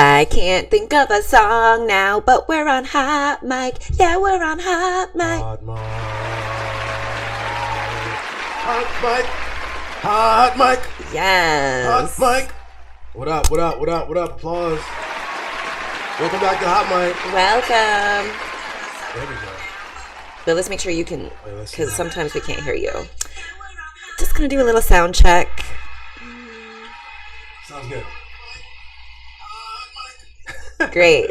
I can't think of a song now, but we're on Hot Mic. Yeah, we're on Hot Mic. Hot Mic. Hot Mic. Hot Mic. Yes. Hot Mic. What up, what up, what up, what up? Applause. Welcome back to Hot Mic. Welcome. There we go. But let's make sure you can, Wait, because sometimes we can't hear you. Just going to do a little sound check. Sounds good. Great.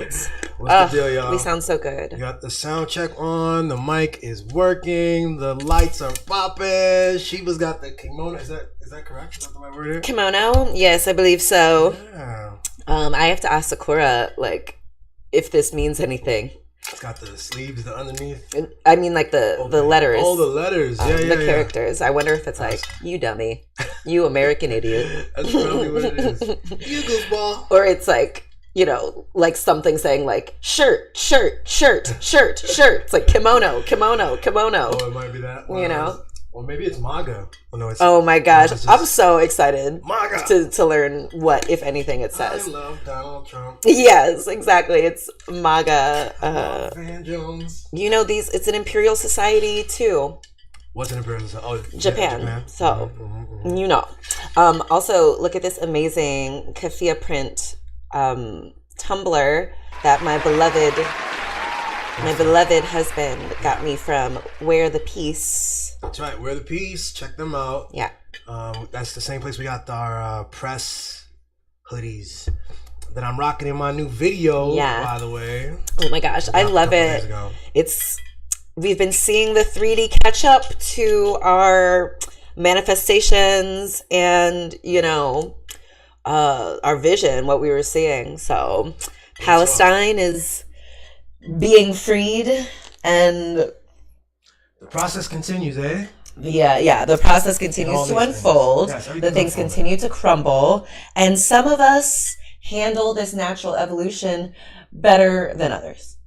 What's the deal, y'all? We sound so good. You got the sound check on. The mic is working. The lights are popping. Sheba's got the kimono. Is that correct? Is that the right word here? Kimono? Yes, I believe so. Yeah. I have to ask Sakura, if this means anything. It's got the sleeves, the underneath. I mean, the letters. Oh, the letters. The characters. I wonder if it's you dummy. You American idiot. That's probably what it is. You goofball. Or it's something saying shirt, shirt, shirt, shirt, shirt. It's like kimono, kimono, kimono. Oh, it might be that. You know? Or maybe it's MAGA. Oh my gosh. I'm so excited MAGA. to learn what, if anything, it says. I love Donald Trump. Yes, exactly. It's MAGA. Van Jones. You know, it's an imperial society too. What's an imperial society? Oh, Japan. Japan. So, you know. Also, look at this amazing keffiyeh print tumbler that my beloved husband got me from Wear the Peace. That's right, Wear the Peace. Check them out. Yeah. That's the same place we got our press hoodies that I'm rocking in my new video. Yeah. By the way. Oh my gosh, I love it. We've been seeing the 3D catch up to our manifestations and our vision, what we were seeing. So Palestine is being freed, and the process continues, eh? Yeah, the process continues to unfold. Yes, the things continue to crumble, and some of us handle this natural evolution better than others.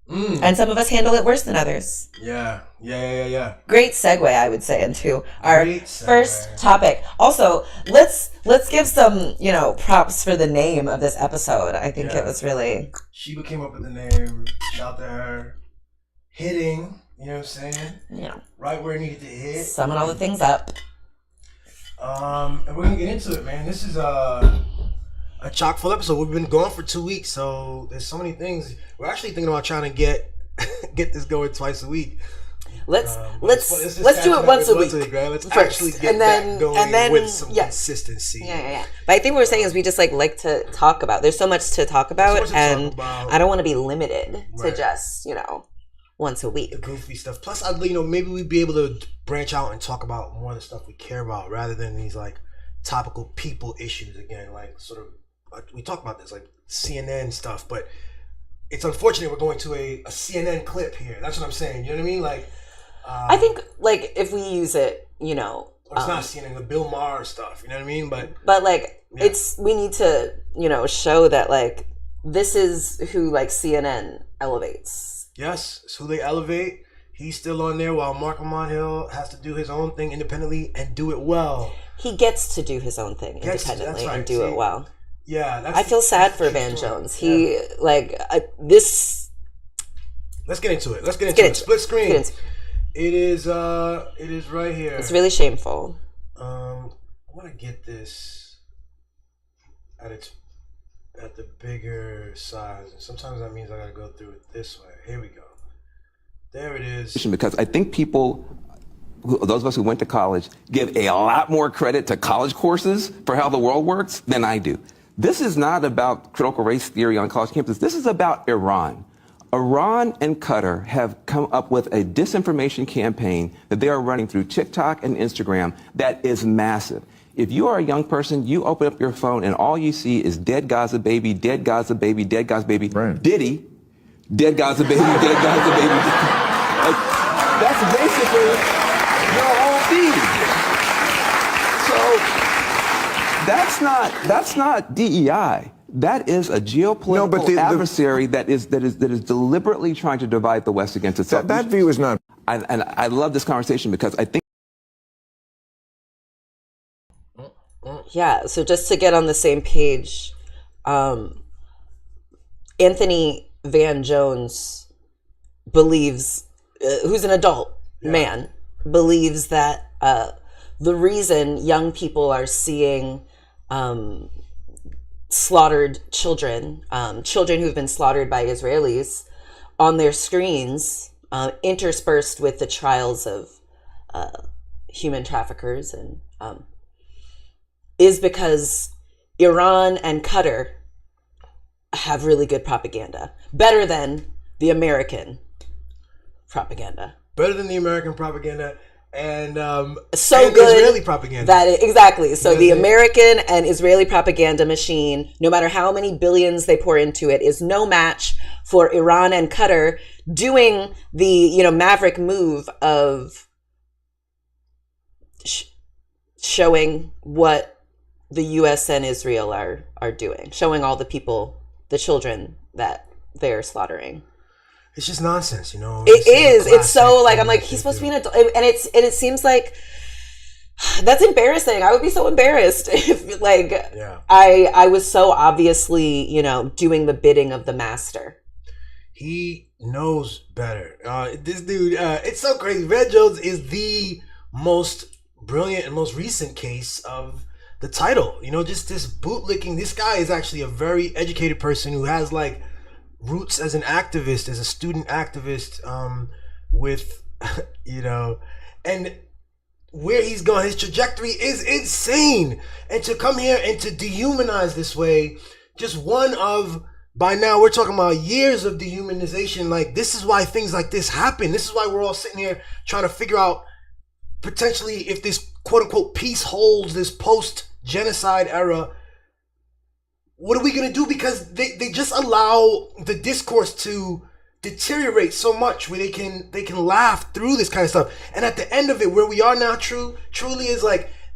And some of us handle it worse than others. Yeah. Great segue, I would say, into our first topic. Also, let's give some, props for the name of this episode. I think it was really... Sheba came up with the name. Shout to her. Hitting, you know what I'm saying? Yeah. Right where it needed to hit. Summing all the things up. And we're going to get into it, man. This is a chock full episode. We've been going for 2 weeks, so there's so many things. We're actually thinking about trying to get this going twice a week. Let's do it once a week. Right? Let's actually get that going with some consistency. Yeah. But I think what we're saying is we just like to talk about. There's so much to talk about, I don't want to be limited to just once a week. The goofy stuff. Plus, maybe we'd be able to branch out and talk about more of the stuff we care about rather than these topical people issues again. We talk about this CNN stuff, but it's unfortunate we're going to a CNN clip here. That's what I'm saying. You know what I mean? I think if we use it, it's not CNN, the Bill Maher stuff. You know what I mean? But we need to show that this is who CNN elevates. Yes, it's who they elevate. He's still on there while Mark Lamont Hill has to do his own thing independently and do it well. He gets to do his own thing independently and do it well. Yeah, I feel sad for Van Jones. This. Let's get into it. Split screen. It is right here. It's really shameful. I want to get this at the bigger size, and sometimes that means I gotta go through it this way. Here we go. There it is. Because I think people, those of us who went to college, give a lot more credit to college courses for how the world works than I do. This is not about critical race theory on college campuses. This is about Iran. Iran and Qatar have come up with a disinformation campaign that they are running through TikTok and Instagram that is massive. If you are a young person, you open up your phone and all you see is dead Gaza baby, dead Gaza baby, dead Gaza baby, right. Diddy, dead Gaza baby, dead Gaza baby. That's basically your whole feed. So that's not DEI. That is a geopolitical adversary that is deliberately trying to divide the West against itself. That view is not. And I love this conversation because I think. Yeah. So just to get on the same page, Anthony Van Jones believes, who's an adult man, believes that the reason young people are seeing slaughtered children, children who've been slaughtered by Israelis on their screens, interspersed with the trials of human traffickers, and is because Iran and Qatar have really good propaganda, better than the American propaganda. Better than the American propaganda, and so and good Israeli propaganda. Exactly. So the American and Israeli propaganda machine, no matter how many billions they pour into it, is no match for Iran and Qatar doing the maverick move of showing what the U.S. and Israel are doing, showing all the people, the children that they're slaughtering. It's just nonsense, It is. It's so like, I'm like, he's supposed to be an adult, and it seems like that's embarrassing. I would be so embarrassed if I was so obviously doing the bidding of the master. He knows better. This dude, it's so crazy. Van Jones is the most brilliant and most recent case of the title. Just this bootlicking. This guy is actually a very educated person who has roots as an activist, as a student activist, with and where he's gone, his trajectory is insane. And to come here and to dehumanize this way, just one of, by now we're talking about years of dehumanization. This is why things like this happen. This is why we're all sitting here trying to figure out potentially if this quote unquote peace holds, this post genocide era. What are we going to do? Because they just allow the discourse to deteriorate so much where they can laugh through this kind of stuff. And at the end of it, where we are now truly is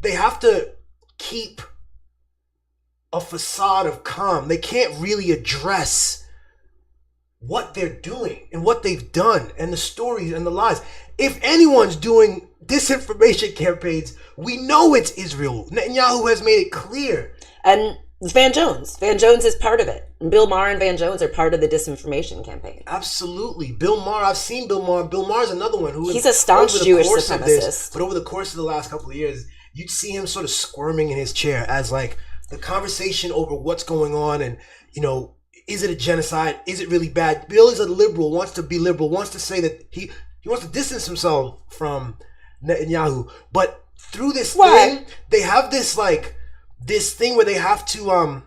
they have to keep a facade of calm. They can't really address what they're doing and what they've done and the stories and the lies. If anyone's doing disinformation campaigns, we know it's Israel. Netanyahu has made it clear. And Van Jones is part of it. Bill Maher and Van Jones are part of the disinformation campaign. Absolutely. Bill Maher, I've seen Bill Maher. Bill Maher's another one who he's a staunch Jewish supremacist. But over the course of the last couple of years, you'd see him sort of squirming in his chair as the conversation over what's going on and, is it a genocide? Is it really bad? Bill is a liberal, wants to be liberal, wants to say that he wants to distance himself from Netanyahu. But through this thing, they have this this thing where they have to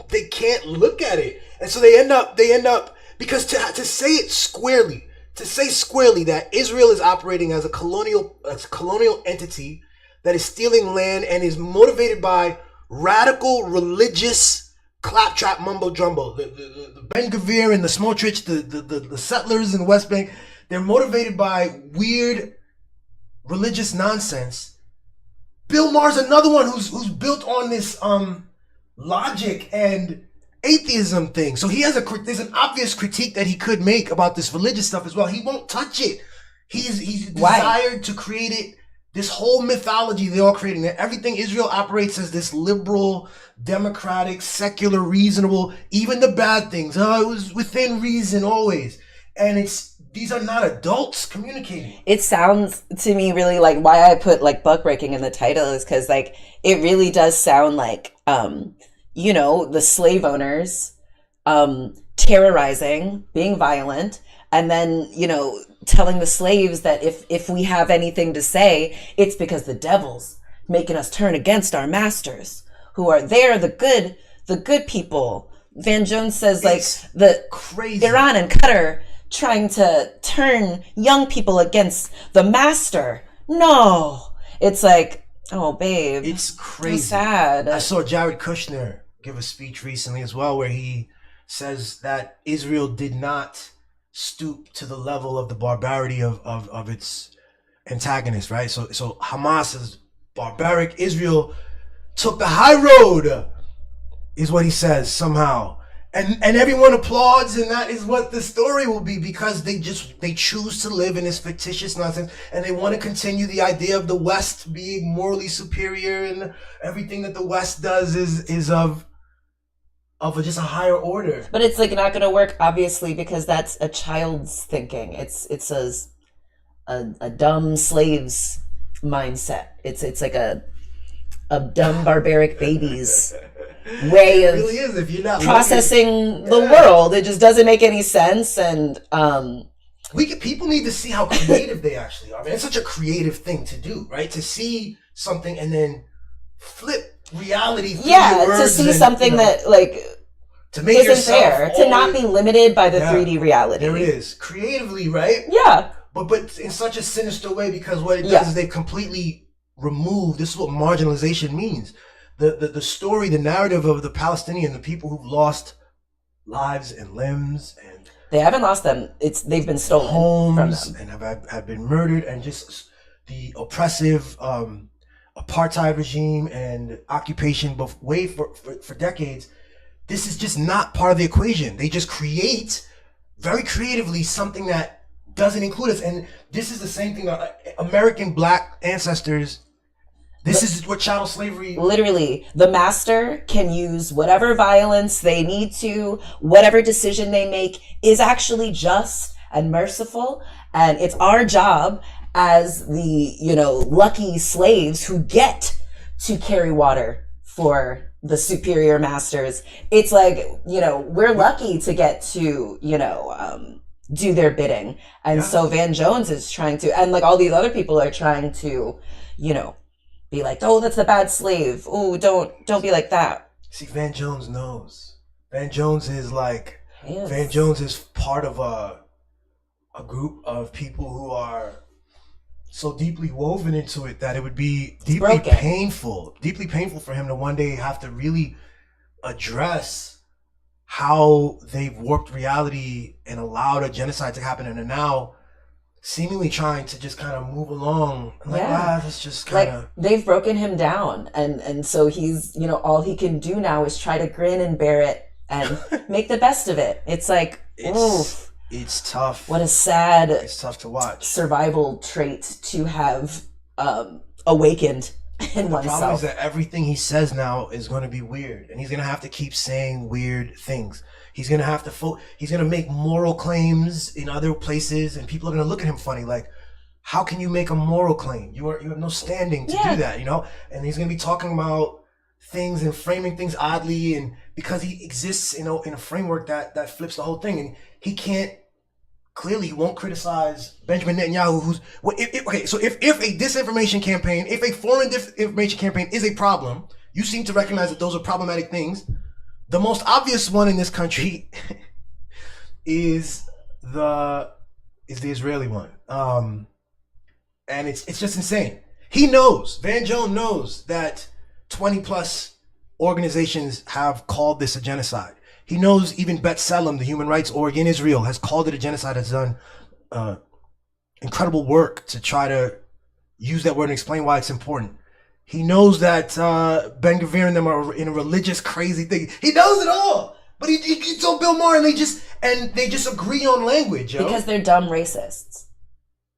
they can't look at it, and so they end up because to say squarely that Israel is operating as a colonial entity that is stealing land and is motivated by radical religious claptrap mumbo jumbo, the Ben Gvir and the Smotrich, the settlers in the West Bank, they're motivated by weird religious nonsense. Bill Maher's another one who's built on this logic and atheism thing. So there's an obvious critique that he could make about this religious stuff as well. He won't touch it. He's desired to create it. This whole mythology they're all creating, that everything Israel operates as this liberal, democratic, secular, reasonable, even the bad things. It was within reason always. And these are not adults communicating. It sounds to me really like why I put buckbreaking in the title is because it really does sound like the slave owners terrorizing, being violent, and then telling the slaves that if we have anything to say, it's because the devil's making us turn against our masters, who are the good people. Van Jones says the crazy Iran and Qatar trying to turn young people against the master. No, it's oh babe, it's crazy. So sad. I saw Jared Kushner give a speech recently as well where he says that Israel did not stoop to the level of the barbarity of its antagonist, right? So Hamas is barbaric. Israel took the high road, is what he says somehow. And everyone applauds, and that is what the story will be, because they choose to live in this fictitious nonsense, and they want to continue the idea of the West being morally superior, and everything that the West does is of of just a higher order. But it's like not going to work, obviously, because that's a child's thinking. It's a dumb slave's mindset. It's like a dumb barbaric baby's way of really is, if you're not processing the world. It just doesn't make any sense. And people need to see how creative they actually are. I mean, it's such a creative thing to do, right? To see something and then flip reality through your words to see and, something that like to make isn't yourself there, to not be limited by the 3D reality. There it is. Creatively, right? Yeah. But in such a sinister way, because what it does is they've completely removed, this is what marginalization means. The story, the narrative of the Palestinian, the people who've lost lives and limbs, and they haven't lost them. They've been stolen homes from them. and have been murdered, and just the oppressive apartheid regime and occupation for decades. This is just not part of the equation. They just create very creatively something that doesn't include us. And this is the same thing. American black ancestors, this is what chattel slavery... Literally, the master can use whatever violence they need to, whatever decision they make is actually just and merciful. And it's our job as the, lucky slaves who get to carry water for the superior masters. It's like, we're lucky to get to, do their bidding. And so Van Jones is trying to, and like all these other people are trying to, be like, oh, that's the bad slave. Oh, don't be like that. See, Van Jones knows. Van Jones is like, Van Jones is part of a group of people who are so deeply woven into it that it would be deeply painful for him to one day have to really address how they've warped reality and allowed a genocide to happen, and are now seemingly trying to just kind of move along. Like, that's just kind of... Like, they've broken him down, and so he's, all he can do now is try to grin and bear it and make the best of it. It's like, oof. It's tough. What a sad... It's tough to watch. Survival trait to have awakened in oneself. The problem is that everything he says now is going to be weird, and he's going to have to keep saying weird things. He's going to have to he's going to make moral claims in other places, and people are going to look at him funny, like, how can you make a moral claim? You have no standing to do that, And he's going to be talking about things and framing things oddly, and because he exists, in a framework that flips the whole thing, and he clearly won't criticize Benjamin Netanyahu, so if a disinformation campaign, if a foreign disinformation campaign is a problem, you seem to recognize that those are problematic things. The most obvious one in this country is the Israeli one. And it's just insane. He knows, Van Jones knows that 20 plus organizations have called this a genocide. He knows even B'Tselem, the human rights org in Israel, has called it a genocide, has done incredible work to try to use that word and explain why it's important. He knows that Ben Gvir and them are in a religious crazy thing. He knows it all. But he told Bill Maher, and they just agree on language, yo. Because they're dumb racists.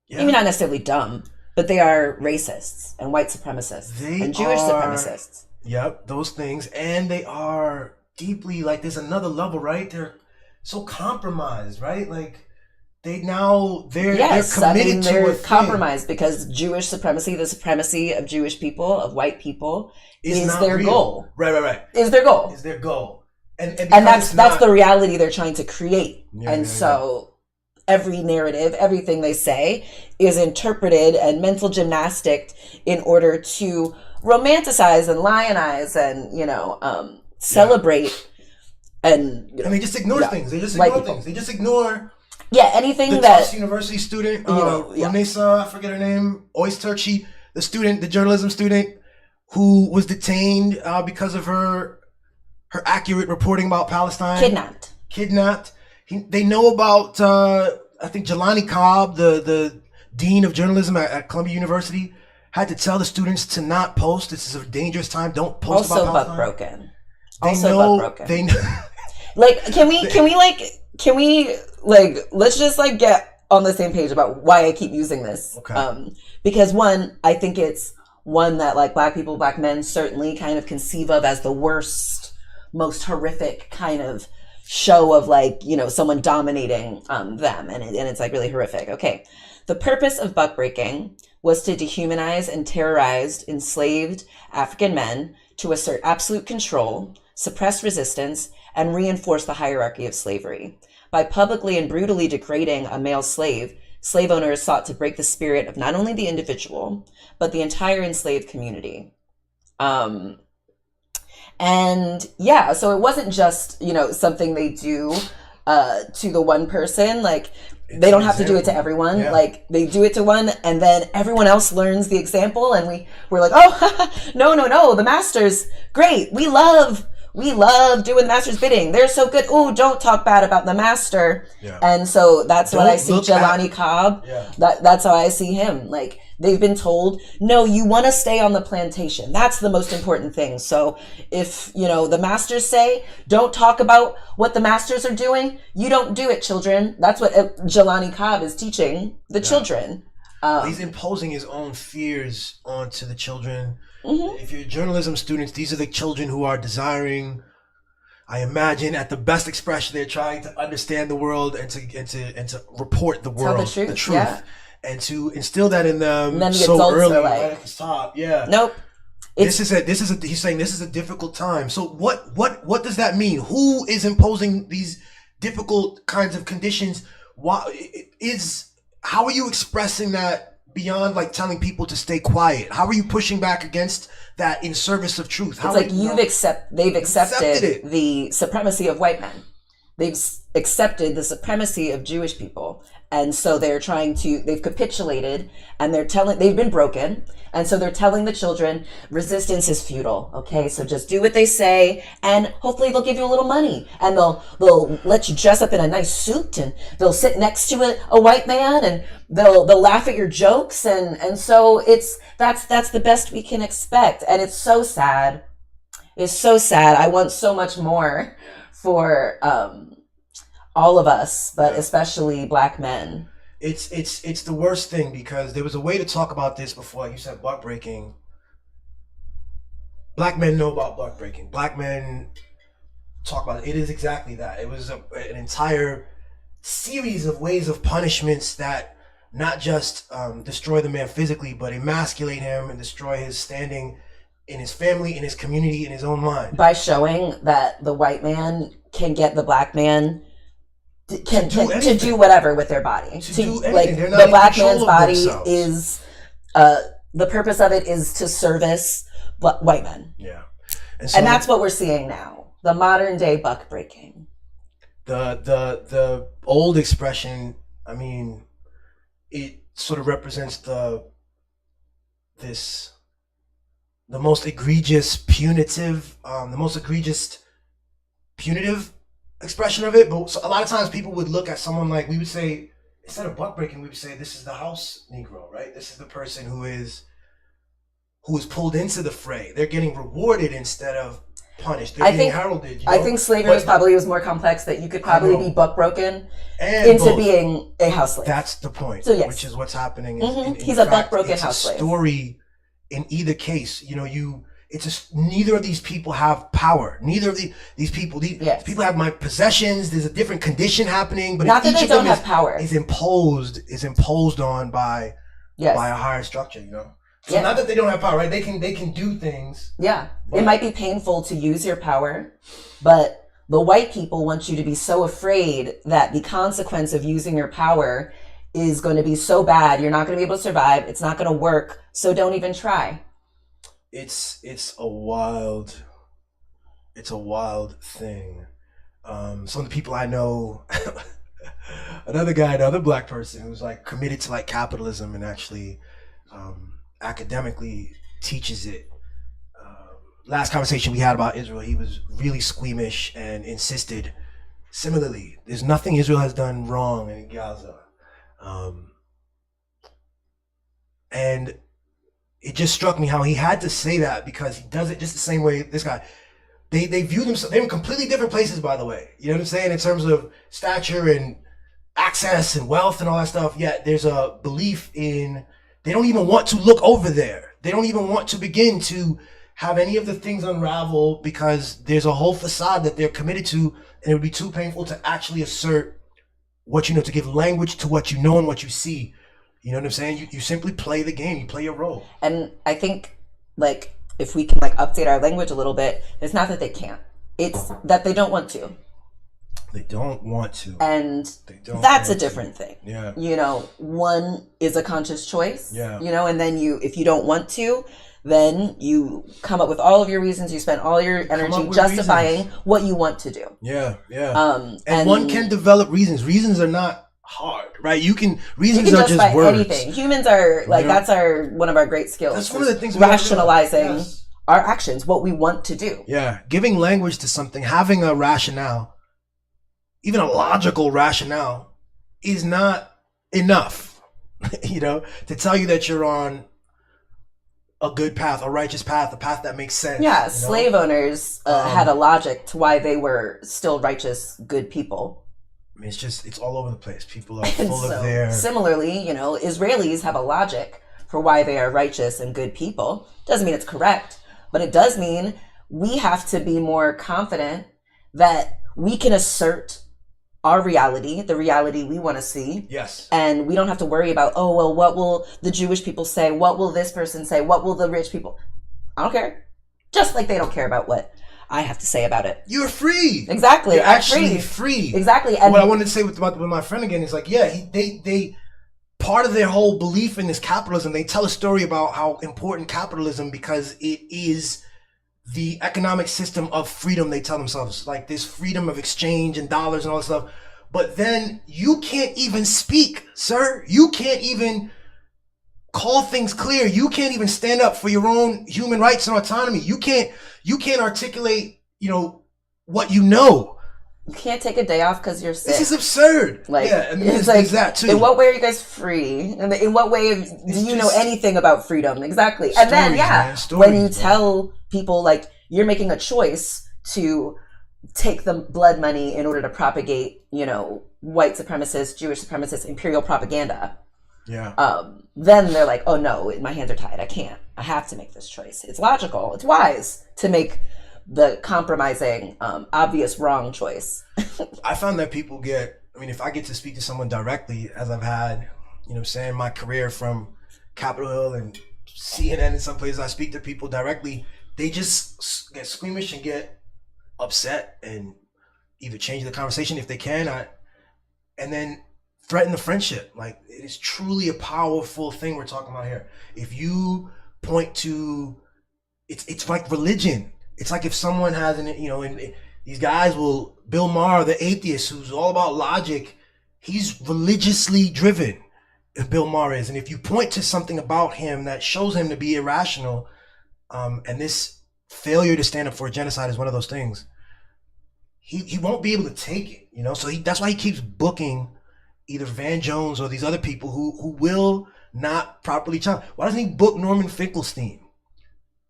Yeah. Maybe not necessarily dumb, but they are racists and white supremacists and Jewish supremacists. Yep, those things. And they are deeply, like, there's another level, right? They're so compromised, right? Like, they're committed to they're compromised because Jewish supremacy, the supremacy of Jewish people, of white people, is their goal. Right. Is their goal. Is their goal. And that's the reality they're trying to create. So every narrative, everything they say is interpreted and mental gymnasticked in order to romanticize and lionize and, celebrate. And they just ignore things. They just ignore things. They just ignore... anything the that... Tufts University student, Vanessa, I forget her name, Oyster, the journalism student who was detained because of her accurate reporting about Palestine. Kidnapped. They know about, I think, Jelani Cobb, the dean of journalism at Columbia University, had to tell the students to not post. This is a dangerous time. Don't post about Palestine. Also butt broken. They know. Like, can we let's just get on the same page about why I keep using this. Okay. Because one, I think it's one that black people, black men certainly kind of conceive of as the worst most horrific kind of show of like, someone dominating them. And it's like really horrific. Okay. The purpose of buckbreaking was to dehumanize and terrorize enslaved African men to assert absolute control, suppress resistance, and reinforce the hierarchy of slavery. By publicly and brutally degrading a male slave owners sought to break the spirit of not only the individual, but the entire enslaved community. So it wasn't just, something they do to the one person. Like, they don't have to do it to everyone. Yeah. Like, they do it to one, and then everyone else learns the example, and we're like, oh, no, the master's great. We love doing the master's bidding. They're so good. Oh, don't talk bad about the master. Yeah. And so that's what I see Jelani Cobb. Yeah. That's how I see him. Like, they've been told, no, you want to stay on the plantation. That's the most important thing. So if, the masters say, don't talk about what the masters are doing, you don't do it, children. That's what Jelani Cobb is teaching the children. He's imposing his own fears onto the children. Mm-hmm. If you're journalism students, these are the children who are desiring, I imagine, at the best expression, they're trying to understand the world and to report the world, the truth. Yeah. And to instill that in them so early, right at the top. Yeah. Nope. He's saying this is a difficult time. So what does that mean? Who is imposing these difficult kinds of conditions? How are you expressing that beyond like telling people to stay quiet? How are you pushing back against that in service of truth? They've accepted the supremacy of white men. They've accepted the supremacy of Jewish people. And so they've capitulated, and they've been broken. And so they're telling the children, resistance is futile. Okay. So just do what they say, and hopefully they'll give you a little money, and they'll let you dress up in a nice suit, and they'll sit next to a white man, and they'll laugh at your jokes. And so that's the best we can expect. And it's so sad. It's so sad. I want so much more for, all of us, but especially Black men. It's the worst thing, because there was a way to talk about this before. Like you said, buck breaking. Black men know about buck breaking. Black men talk about it. It is exactly that. It was an entire series of ways of punishments that not just destroy the man physically, but emasculate him and destroy his standing in his family, in his community, in his own mind. By showing that the white man can get the Black man to do whatever with their body. The Black man's body is the purpose of it is to service white men. Yeah, and that's what we're seeing now. The modern day buck breaking. The old expression, I mean, it sort of represents the most egregious punitive expression of it. But so a lot of times people would look at someone like, we would say, instead of buck breaking, we would say, this is the house Negro, right? This is the person who is pulled into the fray. They're getting rewarded instead of punished. They're getting heralded. I think slavery probably was more complex, that you could probably be buck broken into being a house slave. That's the point. So yes, which is what's happening. He's a buck broken house slave. Story in either case, neither of these people have power. Neither of these people have my possessions. There's a different condition happening, but not that they don't have power. Is imposed on by a higher structure. So not that they don't have power, right? They can do things. Yeah, it might be painful to use your power, but the white people want you to be so afraid that the consequence of using your power is going to be so bad, you're not going to be able to survive. It's not going to work. So don't even try. It's a wild thing. Some of the people I know, another Black person who's like committed to like capitalism and actually academically teaches it. Last conversation we had about Israel, he was really squeamish and insisted, similarly, there's nothing Israel has done wrong in Gaza. And it just struck me how he had to say that, because he does it just the same way this guy. They view themselves, they're in completely different places, by the way. You know what I'm saying? In terms of stature and access and wealth and all that stuff. Yet there's a belief in, they don't even want to look over there. They don't even want to begin to have any of the things unravel because there's a whole facade that they're committed to, and it would be too painful to actually assert what you know, to give language to what you know and what you see. You know what I'm saying? You simply play the game. You play your role. And I think, like, if we can, like, update our language a little bit, it's not that they can't. It's that they don't want to. They don't want to. And that's a different thing. Yeah. You know, one is a conscious choice. Yeah. You know, and then if you don't want to, then you come up with all of your reasons. You spend all your energy justifying what you want to do. Yeah, yeah. And one can develop reasons. Reasons are not hard, right? Reasons are just words. Anything. Humans are like, that's one of our great skills. That's one of the things. Rationalizing our actions, what we want to do. Yeah, giving language to something, having a rationale, even a logical rationale, is not enough. You know, to tell you that you're on a good path, a righteous path, a path that makes sense. Yeah, slave owners had a logic to why they were still righteous, good people. I mean, it's all over the place. People are full of their... Similarly, you know, Israelis have a logic for why they are righteous and good people. Doesn't mean it's correct, but it does mean we have to be more confident that we can assert our reality, the reality we want to see. Yes. And we don't have to worry about, oh, well, what will the Jewish people say? What will this person say? What will the rich people? I don't care. Just like they don't care about what I have to say about it. You're free. Exactly. You're actually free. Exactly. And what I wanted to say with my friend again is like, yeah, they part of their whole belief in this capitalism, they tell a story about how important capitalism, because it is the economic system of freedom, they tell themselves, like this freedom of exchange and dollars and all this stuff. But then you can't even speak, sir. You can't even call things clear. You can't even stand up for your own human rights and autonomy. You can't articulate, you know, what you know. You can't take a day off because you're sick. This is absurd. Like, yeah, I mean, it's like that too. In what way are you guys free? In what way do you know anything about freedom? Exactly. And then, when you tell people, like, you're making a choice to take the blood money in order to propagate, you know, white supremacist, Jewish supremacist, imperial propaganda. Yeah. Then they're like, oh no, my hands are tied. I can't. I have to make this choice. It's logical. It's wise to make the compromising, obvious wrong choice. I found that people if I get to speak to someone directly, as I've had, you know what I'm saying, my career from Capitol Hill and CNN in some places, I speak to people directly, they just get squeamish and get upset and either change the conversation if they can, and then threaten the friendship. Like, it is truly a powerful thing we're talking about here. If you point to, it's like religion. It's like if someone has these guys Bill Maher, the atheist, who's all about logic, he's religiously driven, Bill Maher is. And if you point to something about him that shows him to be irrational, and this failure to stand up for a genocide is one of those things, he won't be able to take it, you know? So that's why he keeps booking either Van Jones or these other people who will not properly challenge. Why doesn't he book Norman Finkelstein?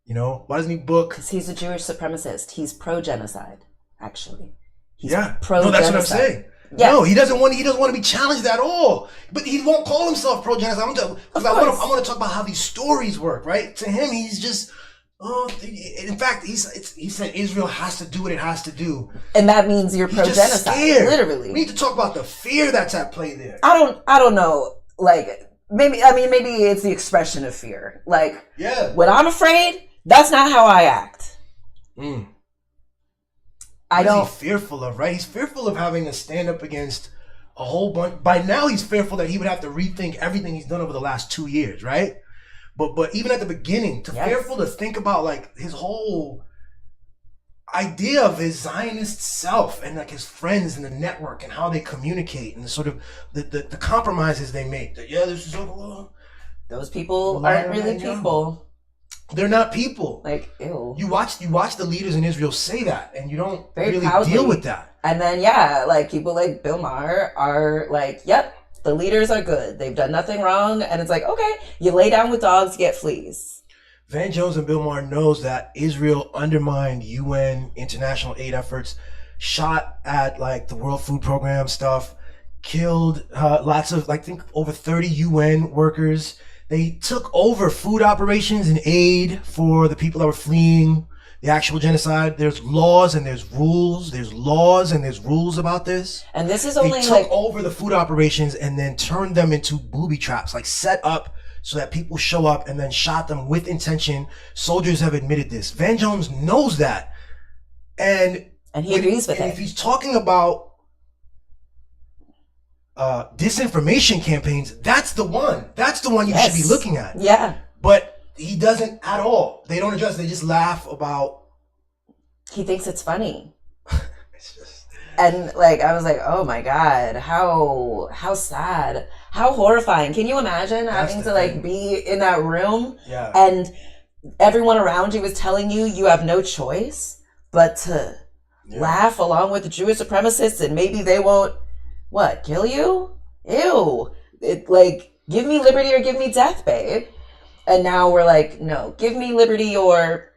You know, why doesn't he book? Because he's a Jewish supremacist. He's pro-genocide, actually. He's pro-genocide. No, that's what I'm saying. Yeah. No, he doesn't want to be challenged at all. But he won't call himself pro-genocide. I want to talk about how these stories work, right? To him, he's just, in fact, he said Israel has to do what it has to do. And that means you're pro-genocide. Scared. Literally. We need to talk about the fear that's at play there. I don't know. Like, maybe it's the expression of fear. Like, when I'm afraid, that's not how I act. What is he fearful of, right? He's fearful of having to stand up against a whole bunch. By now, he's fearful that he would have to rethink everything he's done over the last 2 years, right? But even at the beginning, fearful to think about, like, his whole idea of his Zionist self and, like, his friends and the network and how they communicate and the sort of the compromises they make. That, this is those people aren't really people. They're not people. Like, ew. You watch the leaders in Israel say that, and you don't really proudly deal with that. And then, like, people like Bill Maher are like, yep, the leaders are good. They've done nothing wrong. And it's like, okay, you lay down with dogs to get fleas. Van Jones and Bill Maher knows that Israel undermined UN international aid efforts, shot at, like, the World Food Program stuff, killed lots of, like, I think over 30 UN workers. They took over food operations and aid for the people that were fleeing the actual genocide. There's laws and there's rules. There's laws and there's rules about this. And this is only they took over the food operations and then turned them into booby traps, like set up so that people show up and then shot them with intention. Soldiers have admitted this. Van Jones knows that. And he agrees with it. If he's talking about disinformation campaigns, that's the one. That's the one you should be looking at. Yeah. But he doesn't at all. They don't address. They just laugh about. He thinks it's funny. It's just. And like I was like, oh my God, how sad, how horrifying. Can you imagine having to like be in that room and everyone around you is telling you have no choice but to laugh along with the Jewish supremacists and maybe they won't kill you? Ew. It like give me liberty or give me death, babe. And now we're like, no, give me liberty or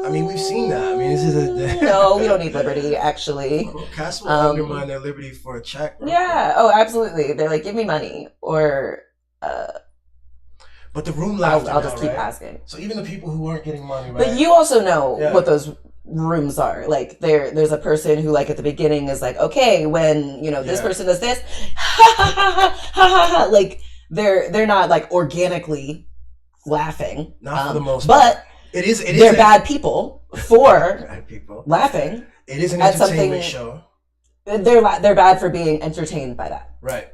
I mean, we've seen that. I mean, this is no, we don't need liberty, actually. Cats will undermine their liberty for a check. Yeah. Oh, absolutely. They're like, give me money or. But the room laughed. I'll just keep asking. So even the people who weren't getting money, right? But you also know what those rooms are. Like there's a person who like at the beginning is like, okay, when this person does this, ha ha ha ha ha ha. Like they're not like organically laughing. Not for the most part. But. They're bad people for laughing. It is an entertainment show. They're bad for being entertained by that. Right.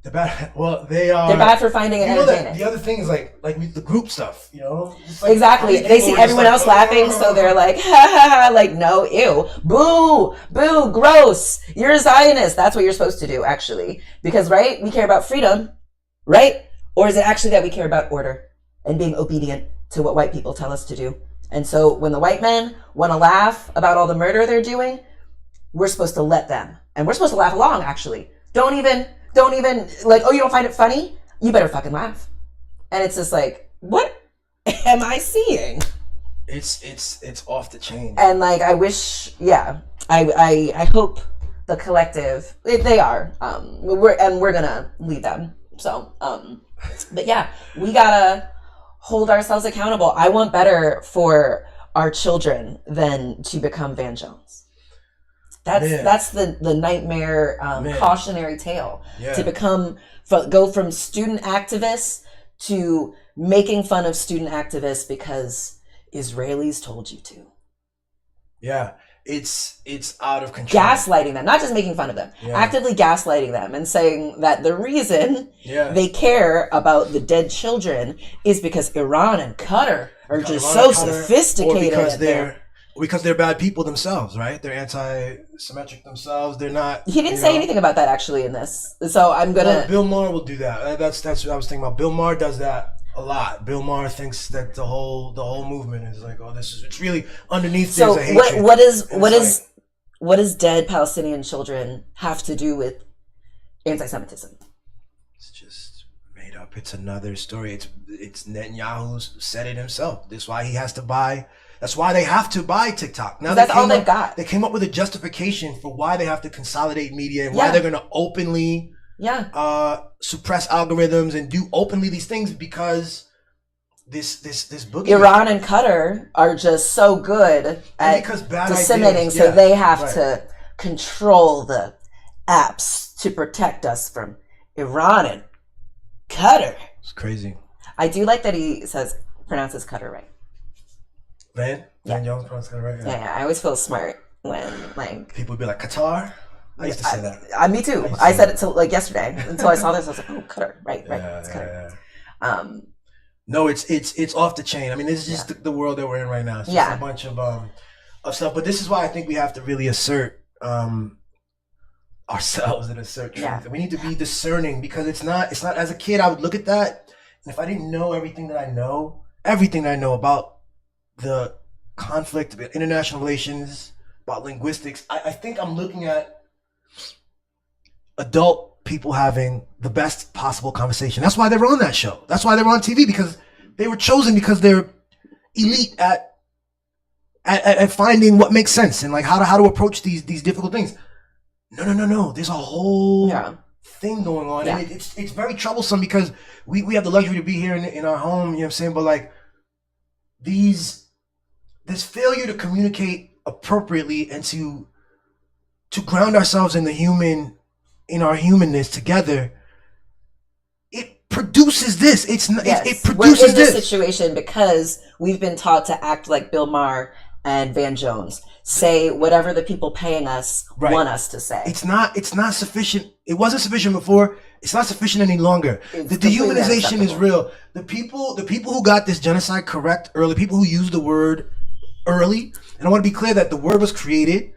They're bad. Well, they are. They're bad for finding it entertaining. The other thing is like the group stuff. Like, exactly. They see everyone else laughing, so they're like, ha ha ha. Like, no, ew, boo, boo, gross. You're a Zionist. That's what you're supposed to do, actually, because we care about freedom, right? Or is it actually that we care about order and being obedient to what white people tell us to do? And so when the white men want to laugh about all the murder they're doing, we're supposed to let them. And we're supposed to laugh along, actually. Don't even like, oh, you don't find it funny? You better fucking laugh. And it's just like, what am I seeing? It's off the chain. And like, I wish, I hope the collective, they are, we're gonna lead them. So, but yeah, we gotta hold ourselves accountable. I want better for our children than to become Van Jones. That's the nightmare cautionary tale. To go from student activists to making fun of student activists because Israelis told you to. Yeah. It's out of control. Gaslighting them, not just making fun of them, actively gaslighting them and saying that the reason they care about the dead children is because Iran and Qatar are just so sophisticated. Or because they're bad people themselves, right? They're anti-Semitic themselves. They're not. He didn't say anything about that actually in this, so I'm gonna. Well, Bill Maher will do that. That's what I was thinking about. Bill Maher does that a lot. Bill Maher thinks that the whole movement is like, oh, it's really underneath. So there's a hatred. what does dead Palestinian children have to do with anti-Semitism? It's just made up. It's another story. It's Netanyahu said it himself. That's why he has to buy. That's why they have to buy TikTok. Now that's all they've got. They came up with a justification for why they have to consolidate media and why they're going to openly suppress algorithms and do openly these things because this boogeyman. Iran and Qatar are just so good at disseminating, so they have to control the apps to protect us from Iran and Qatar. It's crazy. I do like that he pronounces Qatar right. Van Jones pronounces Qatar right. Yeah, I always feel smart when like people would be like Qatar. I used to say that. Me too. I said it till like yesterday until I saw this. I was like, oh, Qatar, right, it's Qatar. No, it's off the chain. I mean, this is just the world that we're in right now. It's just a bunch of stuff. But this is why I think we have to really assert ourselves and assert truth. And we need to be discerning because it's not. As a kid, I would look at that, and if I didn't know everything that I know about the conflict, about international relations, about linguistics, I think I'm looking at adult people having the best possible conversation. That's why they're on that show. That's why they're on TV, because they were chosen because they're elite at finding what makes sense and like how to approach these difficult things. No. There's a whole thing going on, Yeah. and it's very troublesome because we have the luxury to be here in our home. You know what I'm saying? But like this failure to communicate appropriately and to ground ourselves in our humanness together, it produces this. It produces We're in this this situation because we've been taught to act like Bill Maher and Van Jones. Say whatever the people paying us want us to say. It's not sufficient. It wasn't sufficient before. It's not sufficient any longer. The dehumanization is real. The people who got this genocide correct early, people who used the word early, and I want to be clear that the word was created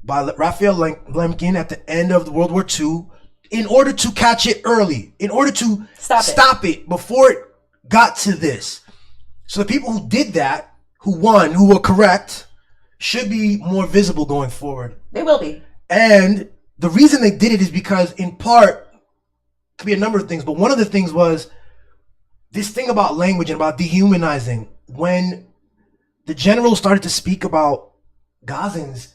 by Raphael Lemkin at the end of World War II in order to catch it early, in order to stop it before it got to this. So the people who did that, who were correct, should be more visible going forward. They will be. And the reason they did it is because, in part, could be a number of things, but one of the things was this thing about language and about dehumanizing. When the generals started to speak about Gazans,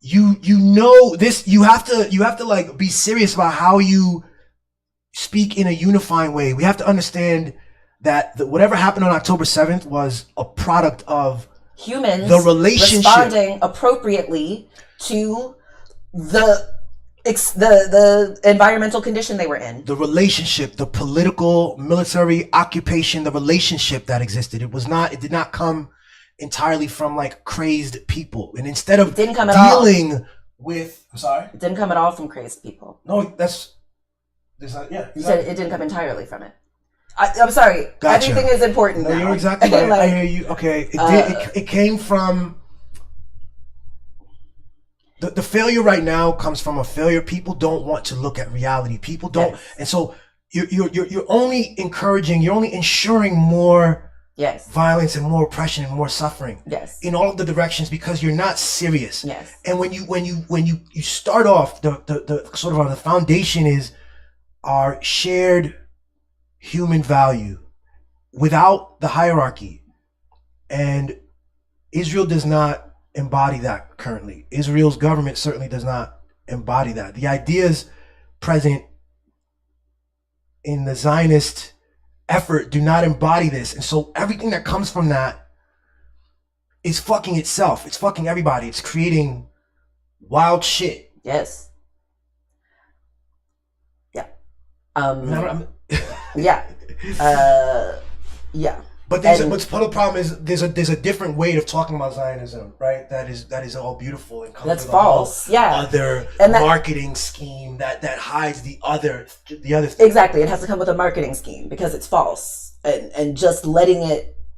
you know this. You have to like be serious about how you speak in a unifying way. We have to understand that whatever happened on October 7th was a product of humans the relationship responding appropriately to the environmental condition they were in. The relationship, the political, military occupation, the relationship that existed. It did not come entirely from like crazed people. And instead of dealing with, I'm sorry? It didn't come at all from crazed people. No, there's not, yeah. You said it didn't come entirely from it. I'm sorry. Gotcha. Everything is important No, now. you're exactly right. I hear you. Okay. It came from the failure right now comes from a failure. People don't want to look at reality. People don't, and so you're only encouraging, you're only ensuring more violence and more oppression and more suffering in all of the directions because you're not serious. And when you start off, the sort of the foundation is our shared human value without the hierarchy, and Israel does not embody that currently. Israel's government certainly does not embody that. The ideas present in the Zionist effort do not embody this, and so everything that comes from that is fucking itself. It's fucking everybody. It's creating wild shit. Yes. Yeah. Yeah. But part of the problem is there's a different way of talking about Zionism, right? That is all beautiful and comes that's with false. Other marketing scheme that hides the other thing. Exactly. It has to come with a marketing scheme because it's false, and just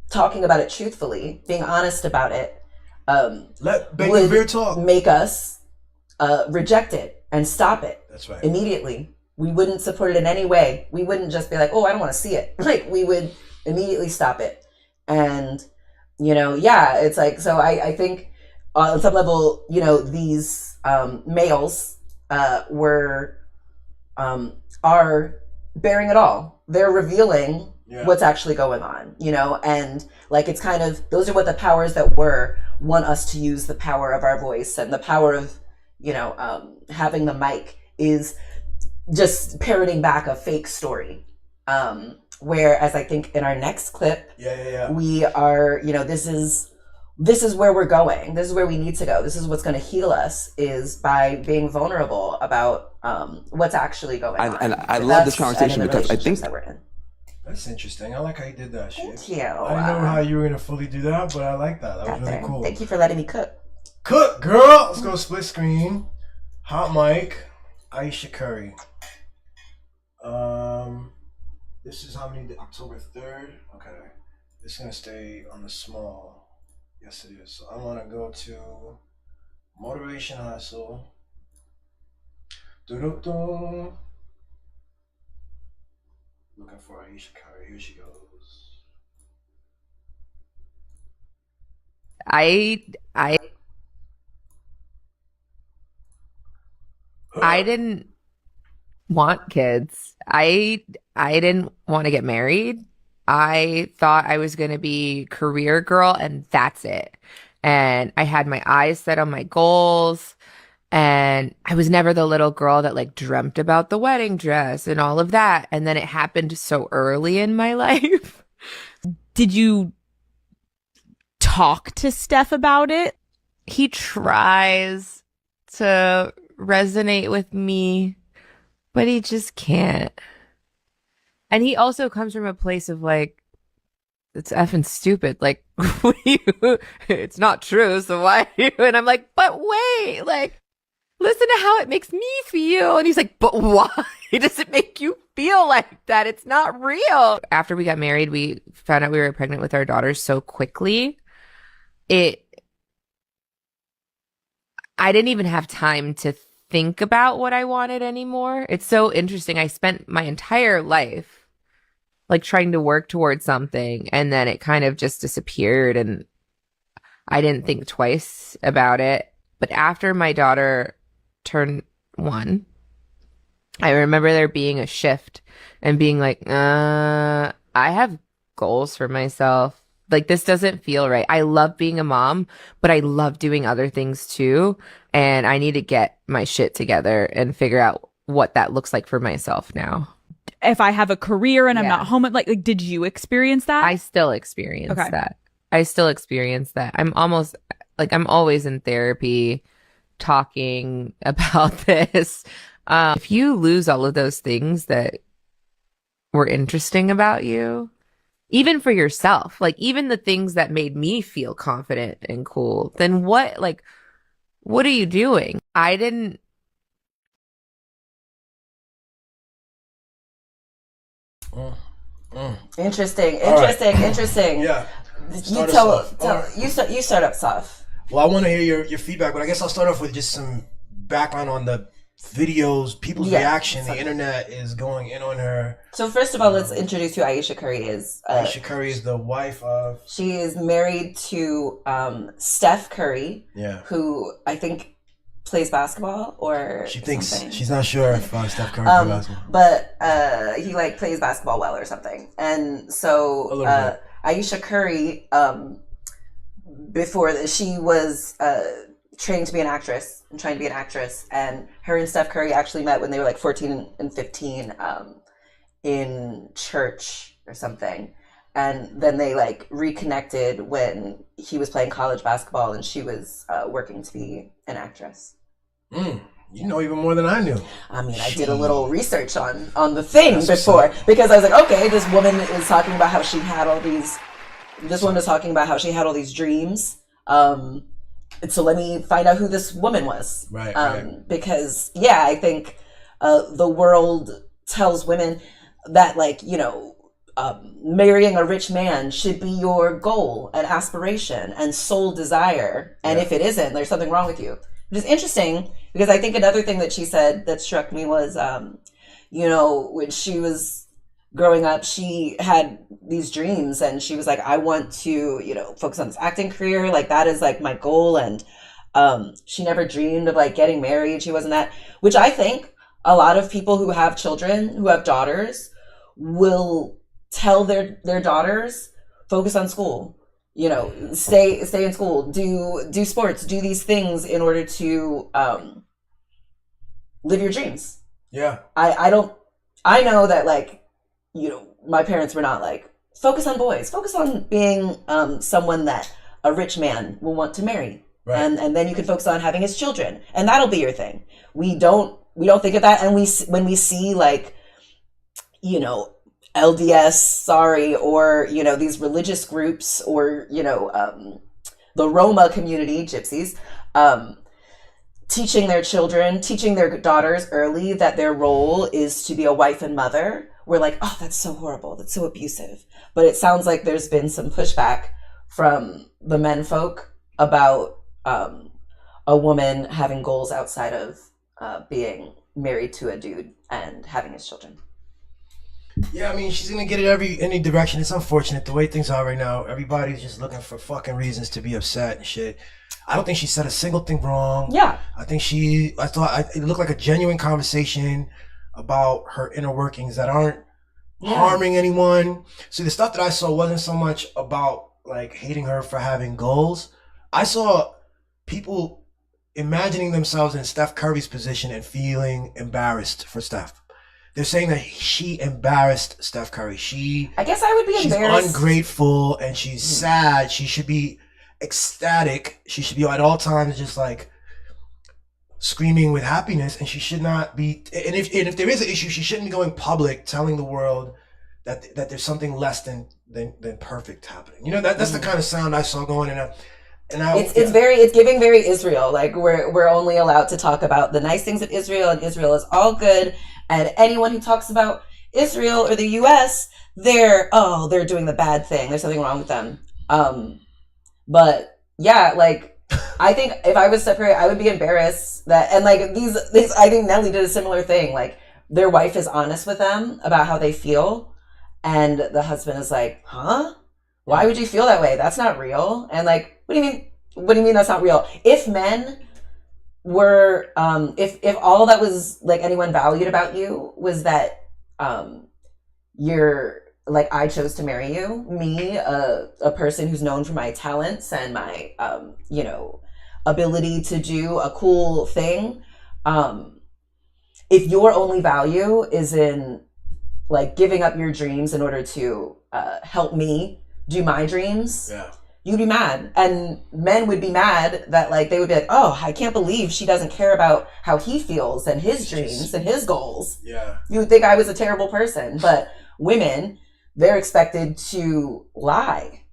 talking about it truthfully, being honest about it, would talk. Make us reject it and stop it. That's right. Immediately. We wouldn't support it in any way. We wouldn't just be like, oh, I don't want to see it. Like, we would immediately stop it. And, it's like, so I think on some level, these males are bearing it all. They're revealing what's actually going on, and like, it's kind of, those are what the powers that want us to use the power of our voice, and the power of, having the mic is just parroting back a fake story. Whereas I think in our next clip, we are, this is where we're going. This is where we need to go. This is what's going to heal us, is by being vulnerable about what's actually going on. And I love this conversation because I think that we're in. That's interesting. I like how you did that shit. Thank you. I didn't know how you were going to fully do that, but I like that. That was really cool. Thank you for letting me cook. Cook, girl! Let's go split screen. Hot mic. Aisha Curry. This is how many? October 3rd? Okay. This is going to stay on the small. Yes, it is. So I want to go to Motivation Hustle. Looking for Aisha Curry. Here she goes. I didn't want kids. I didn't want to get married. I thought I was going to be career girl and that's it. And I had my eyes set on my goals. And I was never the little girl that like dreamt about the wedding dress and all of that. And then it happened so early in my life. Did you talk to Steph about it? He tries to resonate with me, but he just can't. And he also comes from a place of like, it's effing stupid. Like, it's not true. So why? And I'm like, but wait, like, listen to how it makes me feel. And he's like, but why does it make you feel like that? It's not real. After we got married, we found out we were pregnant with our daughters so quickly. I didn't even have time to think about what I wanted anymore. It's so interesting. I spent my entire life like trying to work towards something, and then it kind of just disappeared, and I didn't think twice about it. But after my daughter turned 1, I remember there being a shift and being like, I have goals for myself. Like, this doesn't feel right. I love being a mom, but I love doing other things too. And I need to get my shit together and figure out what that looks like for myself now. If I have a career and I'm not home, like, did you experience that? I still experience that. I still experience that. I'm always in therapy talking about this. If you lose all of those things that were interesting about you, even for yourself, like even the things that made me feel confident and cool, then what are you doing? I didn't. Interesting. Yeah. You start up, Saf. Well, I want to hear your feedback, but I guess I'll start off with just some background on the videos, people's reaction. The internet is going in on her. So first of all, let's introduce who Ayesha Curry is. Ayesha Curry is the wife of... She is married to Steph Curry, who I think plays basketball, or she thinks something. She's not sure if Steph Curry plays basketball, but he like plays basketball well or something. And so Ayesha Curry, before this, she was trained to be an actress and trying to be an actress, and her and Steph Curry actually met when they were like 14 and 15 in church or something. And then they like reconnected when he was playing college basketball and she was working to be an actress. You know even more than I knew. I mean, I did a little research on the thing before, because I was like, okay, this woman is talking about how she had all these. This woman is talking about how she had all these dreams. So let me find out who this woman was. Right. Because I think the world tells women that, like, marrying a rich man should be your goal and aspiration and sole desire. And if it isn't, there's something wrong with you. Which is interesting, because I think another thing that she said that struck me was, when she was growing up, she had these dreams and she was like, I want to, focus on this acting career. Like, that is like my goal. And she never dreamed of like getting married. She wasn't that, which I think a lot of people who have children, who have daughters, will tell their daughters, focus on school, stay in school, do sports, do these things in order to live your dreams. Yeah. I know that, like, my parents were not like, focus on boys, focus on being someone that a rich man will want to marry. Right. And then you can focus on having his children, and that'll be your thing. We don't think of that. And when we see, like, LDS, or, these religious groups, or, the Roma community, gypsies, teaching their daughters early that their role is to be a wife and mother, we're like, oh, that's so horrible. That's so abusive. But it sounds like there's been some pushback from the men folk about a woman having goals outside of being married to a dude and having his children. Yeah, I mean, she's gonna get it any direction. It's unfortunate the way things are right now. Everybody's just looking for fucking reasons to be upset and shit. I don't think she said a single thing wrong. Yeah. I think it looked like a genuine conversation about her inner workings that aren't harming anyone. See, the stuff that I saw wasn't so much about like hating her for having goals. I saw people imagining themselves in Steph Curry's position and feeling embarrassed for Steph. They're saying that she embarrassed Steph Curry. I guess I would be embarrassed. She's ungrateful and she's sad. She should be ecstatic. She should be at all times just like screaming with happiness, and she should not be. And if there is an issue, she shouldn't be going public telling the world that there's something less than perfect happening. You know, that's the kind of sound I saw going in. It's giving very Israel. Like we're only allowed to talk about the nice things of Israel, and Israel is all good. And anyone who talks about Israel or the U.S., they're doing the bad thing. There's something wrong with them. But yeah, like I think if I was separated, I would be embarrassed that. And like these, I think Nelly did a similar thing. Like their wife is honest with them about how they feel, and the husband is like, "Huh? Why would you feel that way? That's not real." And like, what do you mean? What do you mean that's not real? If men were, if all that was like anyone valued about you was that, you're like, I chose to marry you, me, a person who's known for my talents and my, ability to do a cool thing. If your only value is in like giving up your dreams in order to help me do my dreams, you'd be mad. And men would be mad that like they would be like, oh, I can't believe she doesn't care about how he feels and his dreams and his goals. Yeah. You would think I was a terrible person. But women, they're expected to lie.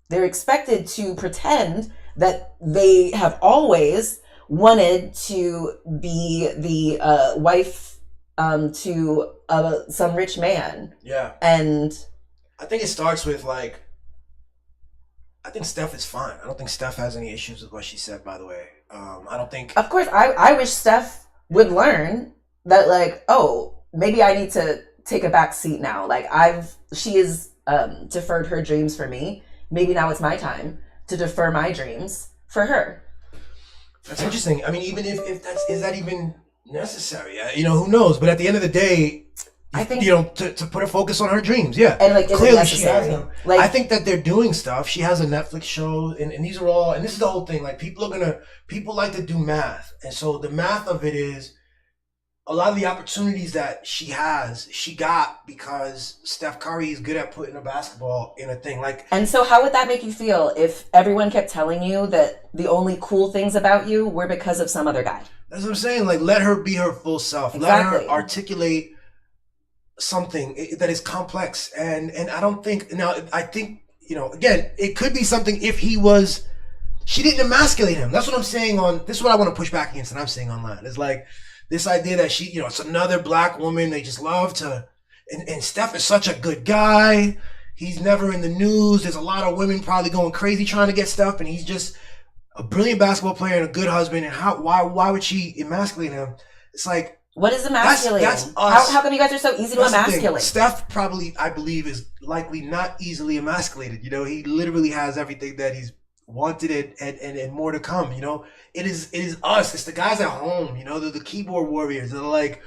They're expected to pretend that they have always wanted to be the wife to some rich man. Yeah. And I think it starts with like, I think Steph is fine. I don't think Steph has any issues with what she said, by the way. I don't think... Of course, I wish Steph would learn that, like, oh, maybe I need to take a back seat now. Like, she has deferred her dreams for me. Maybe now it's my time to defer my dreams for her. That's interesting. I mean, even if is that even necessary? Who knows? But at the end of the day... I think to put a focus on her dreams, and like clearly she has them. Like, I think that they're doing stuff. She has a Netflix show, and these are all. And this is the whole thing. Like people like to do math, and so the math of it is a lot of the opportunities that she got because Steph Curry is good at putting a basketball in a thing. Like, and so how would that make you feel if everyone kept telling you that the only cool things about you were because of some other guy? That's what I'm saying. Like, let her be her full self. Exactly. Let her articulate something that is complex, and I don't think I think again it could be something if she didn't emasculate him. That's what I'm saying this is what I want to push back against, and I'm saying online is like this idea that she it's another black woman they just love to, and Steph is such a good guy, he's never in the news, there's a lot of women probably going crazy trying to get stuff, and he's just a brilliant basketball player and a good husband, and why would she emasculate him? It's like, what is emasculating? That's us. How come you guys are so easy to emasculate? Steph probably, I believe, is likely not easily emasculated. He literally has everything that he's wanted and more to come. It is us. It's the guys at home. They're the keyboard warriors. They're like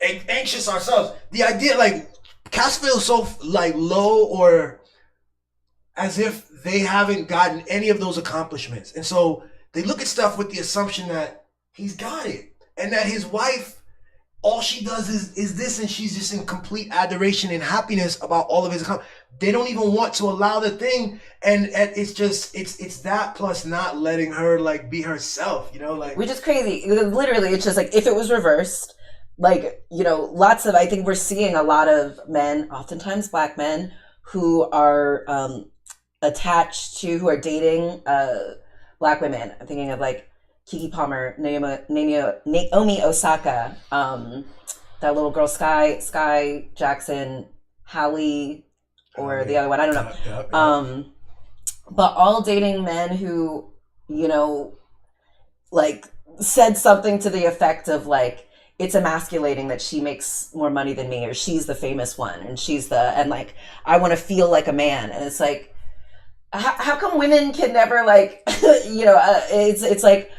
anxious ourselves. The idea, like, cats feel so like low or as if they haven't gotten any of those accomplishments, and so they look at stuff with the assumption that he's got it. And that his wife, all she does is this, and she's just in complete adoration and happiness about all of his accomplishments. They don't even want to allow the thing, and it's just it's that plus not letting her like be herself, like, which is crazy. Literally, it's just like if it was reversed, like lots of, I think we're seeing a lot of men, oftentimes black men, who are attached to, who are dating black women. I'm thinking of like Keke Palmer, Naomi Osaka, that little girl, Sky Jackson, Hallie, or the other one, I don't know. Yeah. But all dating men who, like said something to the effect of like, it's emasculating that she makes more money than me, or she's the famous one, and and like, I want to feel like a man. And it's like, how come women can never like, it's like,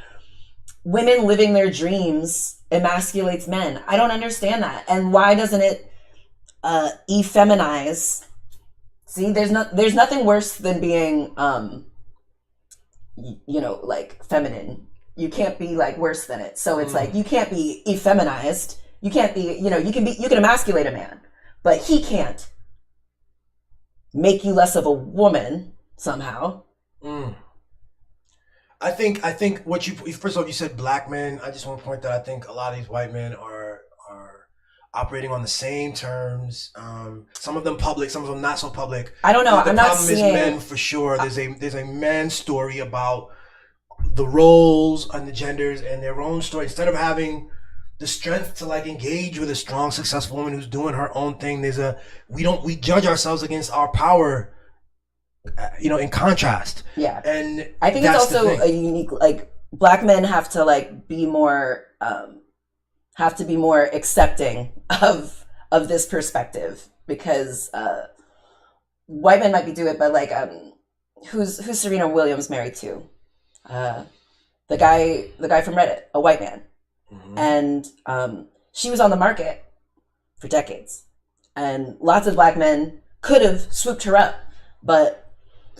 women living their dreams emasculates men. I don't understand that. And why doesn't it effeminize? See, there's nothing worse than being like feminine. you can't be like worse than it. So it's like, you can't be effeminized. You can't be, you can emasculate a man, but he can't make you less of a woman somehow. I think what first of all, you said black men. I just want to point that I think a lot of these white men are operating on the same terms. Some of them public, some of them not so public. I don't know. The I'm not problem seeing is men for sure. There's a man story about the roles and the genders and their own story. Instead of having the strength to like engage with a strong, successful woman who's doing her own thing, we judge ourselves against our power. In contrast. Yeah. And I think it's also a unique, like, black men have to like be more accepting of this perspective, because white men might be doing it, but like who's Serena Williams married to? The guy from Reddit, a white man. And she was on the market for decades. And lots of black men could have swooped her up, but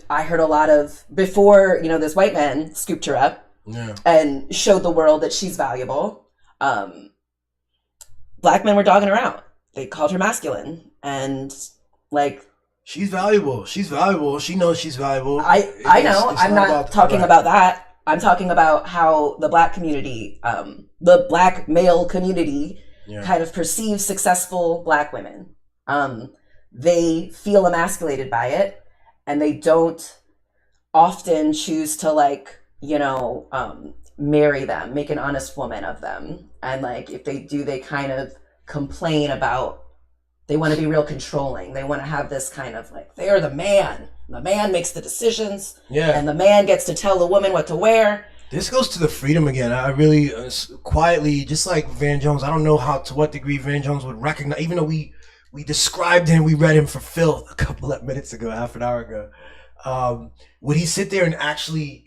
I heard a lot of, before, this white man scooped her up and showed the world that she's valuable, black men were dogging her out. They called her masculine, and like, she's valuable. She knows she's valuable. I know. I'm not talking about that. I'm talking about how the black community, the black male community, kind of perceives successful black women. They feel emasculated by it. And they don't often choose to marry them, make an honest woman of them. And like, if they do, they kind of complain about, they want to be real controlling. They want to have this kind of like, they are the man. The man makes the decisions. Yeah. And the man gets to tell the woman what to wear. This goes to the freedom again. I really quietly, just like Van Jones, I don't know to what degree Van Jones would recognize, even though we described him, we read him for filth a couple of minutes ago, half an hour ago. Would he sit there and actually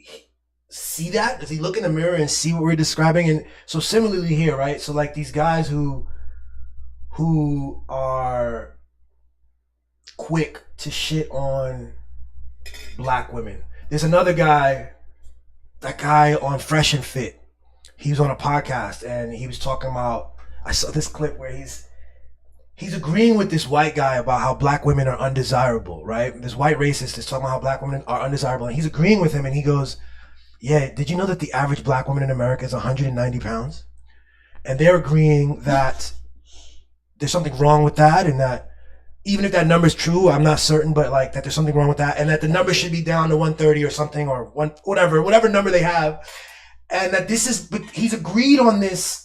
see that? Does he look in the mirror and see what we're describing? And so similarly here, right? So like these guys who are quick to shit on black women. There's another guy, that guy on Fresh and Fit. He was on a podcast and he was talking about, I saw this clip where he's agreeing with this white guy about how black women are undesirable, right? This white racist is talking about how black women are undesirable, and he's agreeing with him, and he goes, yeah, did you know that the average black woman in America is 190 pounds? And they're agreeing that there's something wrong with that, and that even if that number is true, I'm not certain, but like that there's something wrong with that, and that the number should be down to 130 or something, or whatever number they have, and that but he's agreed on this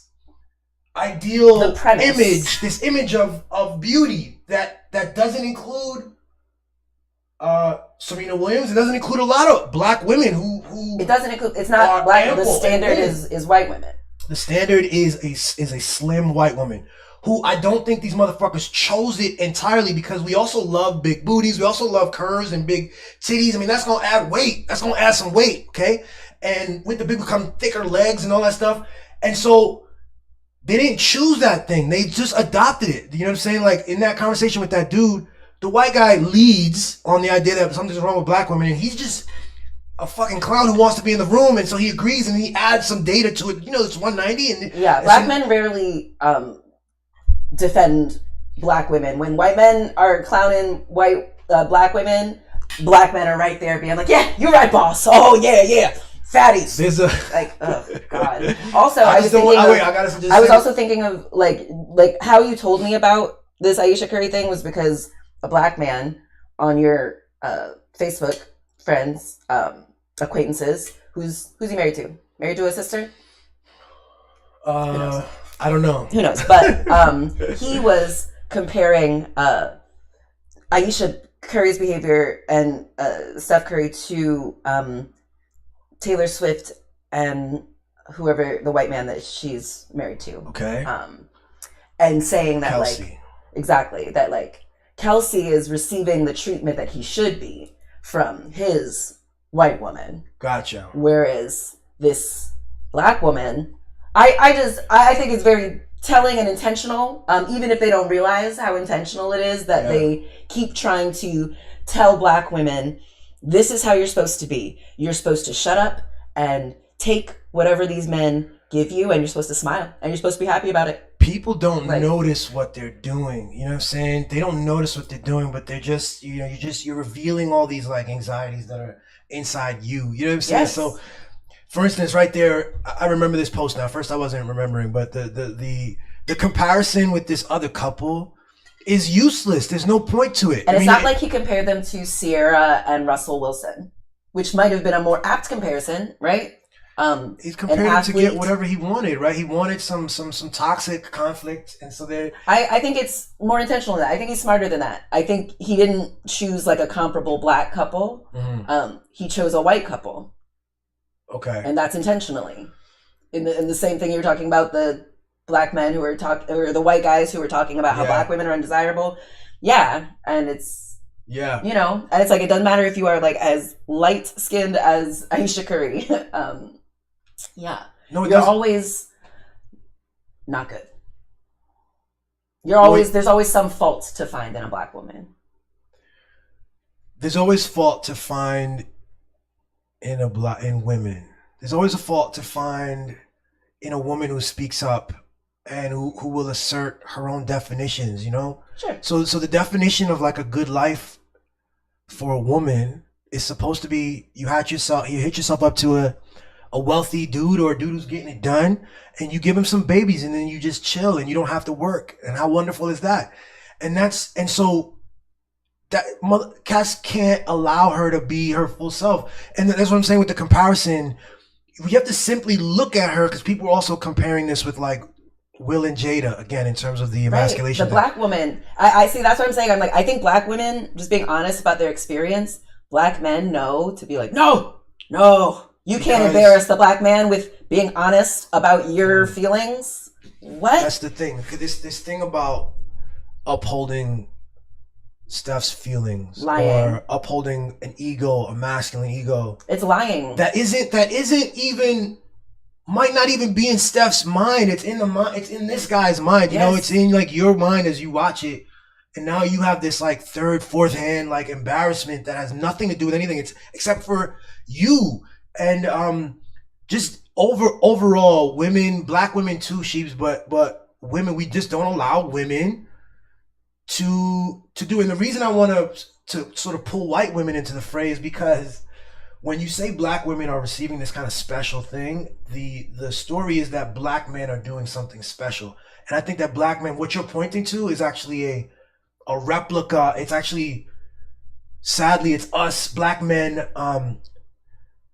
ideal image, this image of beauty that doesn't include Serena Williams. It doesn't include a lot of black women who it doesn't include. It's not black. The standard is white women. The standard is a slim white woman who I don't think these motherfuckers chose it entirely, because we also love big booties. We also love curves and big titties. I mean, that's gonna add weight. That's gonna add some weight, okay? And with the big become thicker legs and all that stuff, and so. They didn't choose that thing. They just adopted it. You know what I'm saying? Like in that conversation with that dude, the white guy leads on the idea that something's wrong with black women, and he's just a fucking clown who wants to be in the room, and so he agrees and he adds some data to it. It's 190, and black men rarely defend black women. When white men are clowning black women, black men are right there being like, "Yeah, you're right, boss. Oh yeah." Fatties. There's a like, oh god. Also, I was also thinking of like how you told me about this Aisha Curry thing was because a black man on your Facebook friends, acquaintances, who's he married to? Married to a sister? I don't know. Who knows? But he was comparing Aisha Curry's behavior and Steph Curry to Taylor Swift and whoever the white man that she's married to. Okay. And saying that Kelsey. that Kelsey is receiving the treatment that he should be from his white woman. Gotcha. Whereas this black woman, I think it's very telling and intentional, even if they don't realize how intentional it is that they keep trying to tell black women, this is how you're supposed to be. You're supposed to shut up and take whatever these men give you, and you're supposed to smile and you're supposed to be happy about it. People don't notice what they're doing. You know what I'm saying? They don't notice what they're doing, but they're just, you're revealing all these like anxieties that are inside you. You know what I'm saying? Yes. So, for instance, right there, I remember this post now. First, I wasn't remembering, but the comparison with this other couple is useless. There's no point to it. And it's not like he compared them to Sierra and Russell Wilson, which might have been a more apt comparison, right? He's comparing to get whatever he wanted, right? He wanted some toxic conflict, and so there. I think it's more intentional than that. I think he's smarter than that. I think he didn't choose like a comparable black couple. Mm-hmm. He chose a white couple. Okay. And that's intentionally. In the same thing you were talking about, the black men who were or the white guys who were talking about how black women are undesirable. Yeah, and it's and it's like it doesn't matter if you are like as light skinned as Aisha Curry. No, you're always not good. There's always some fault to find in a black woman. There's always fault to find in women. There's always a fault to find in a woman who speaks up and who will assert her own definitions, Sure. So the definition of like a good life for a woman is supposed to be you hit yourself up to a wealthy dude or a dude who's getting it done, and you give him some babies, and then you just chill and you don't have to work. And how wonderful is that? And so that Cass can't allow her to be her full self. And that's what I'm saying with the comparison. We have to simply look at her, because people are also comparing this with like Will and Jada again in terms of the emasculation. The black woman. I see. That's what I'm saying. I'm like, I think black women, just being honest about their experience, black men know to be like, no, you can't embarrass the black man with being honest about your feelings. What? That's the thing. This thing about upholding Steph's feelings, or upholding an ego, a masculine ego. It's lying. That isn't even, might not even be in Steph's mind. It's in the mind. It's in this guy's mind. It's in like your mind as you watch it. And now you have this like third, fourth hand like embarrassment that has nothing to do with anything. It's except for you. And just overall, women, black women too, Sheeps, but women, we just don't allow women to do. And the reason I want to sort of pull white women into the fray is because when you say black women are receiving this kind of special thing, the story is that black men are doing something special. And I think that black men, what you're pointing to is actually a replica. It's actually, sadly, it's us black men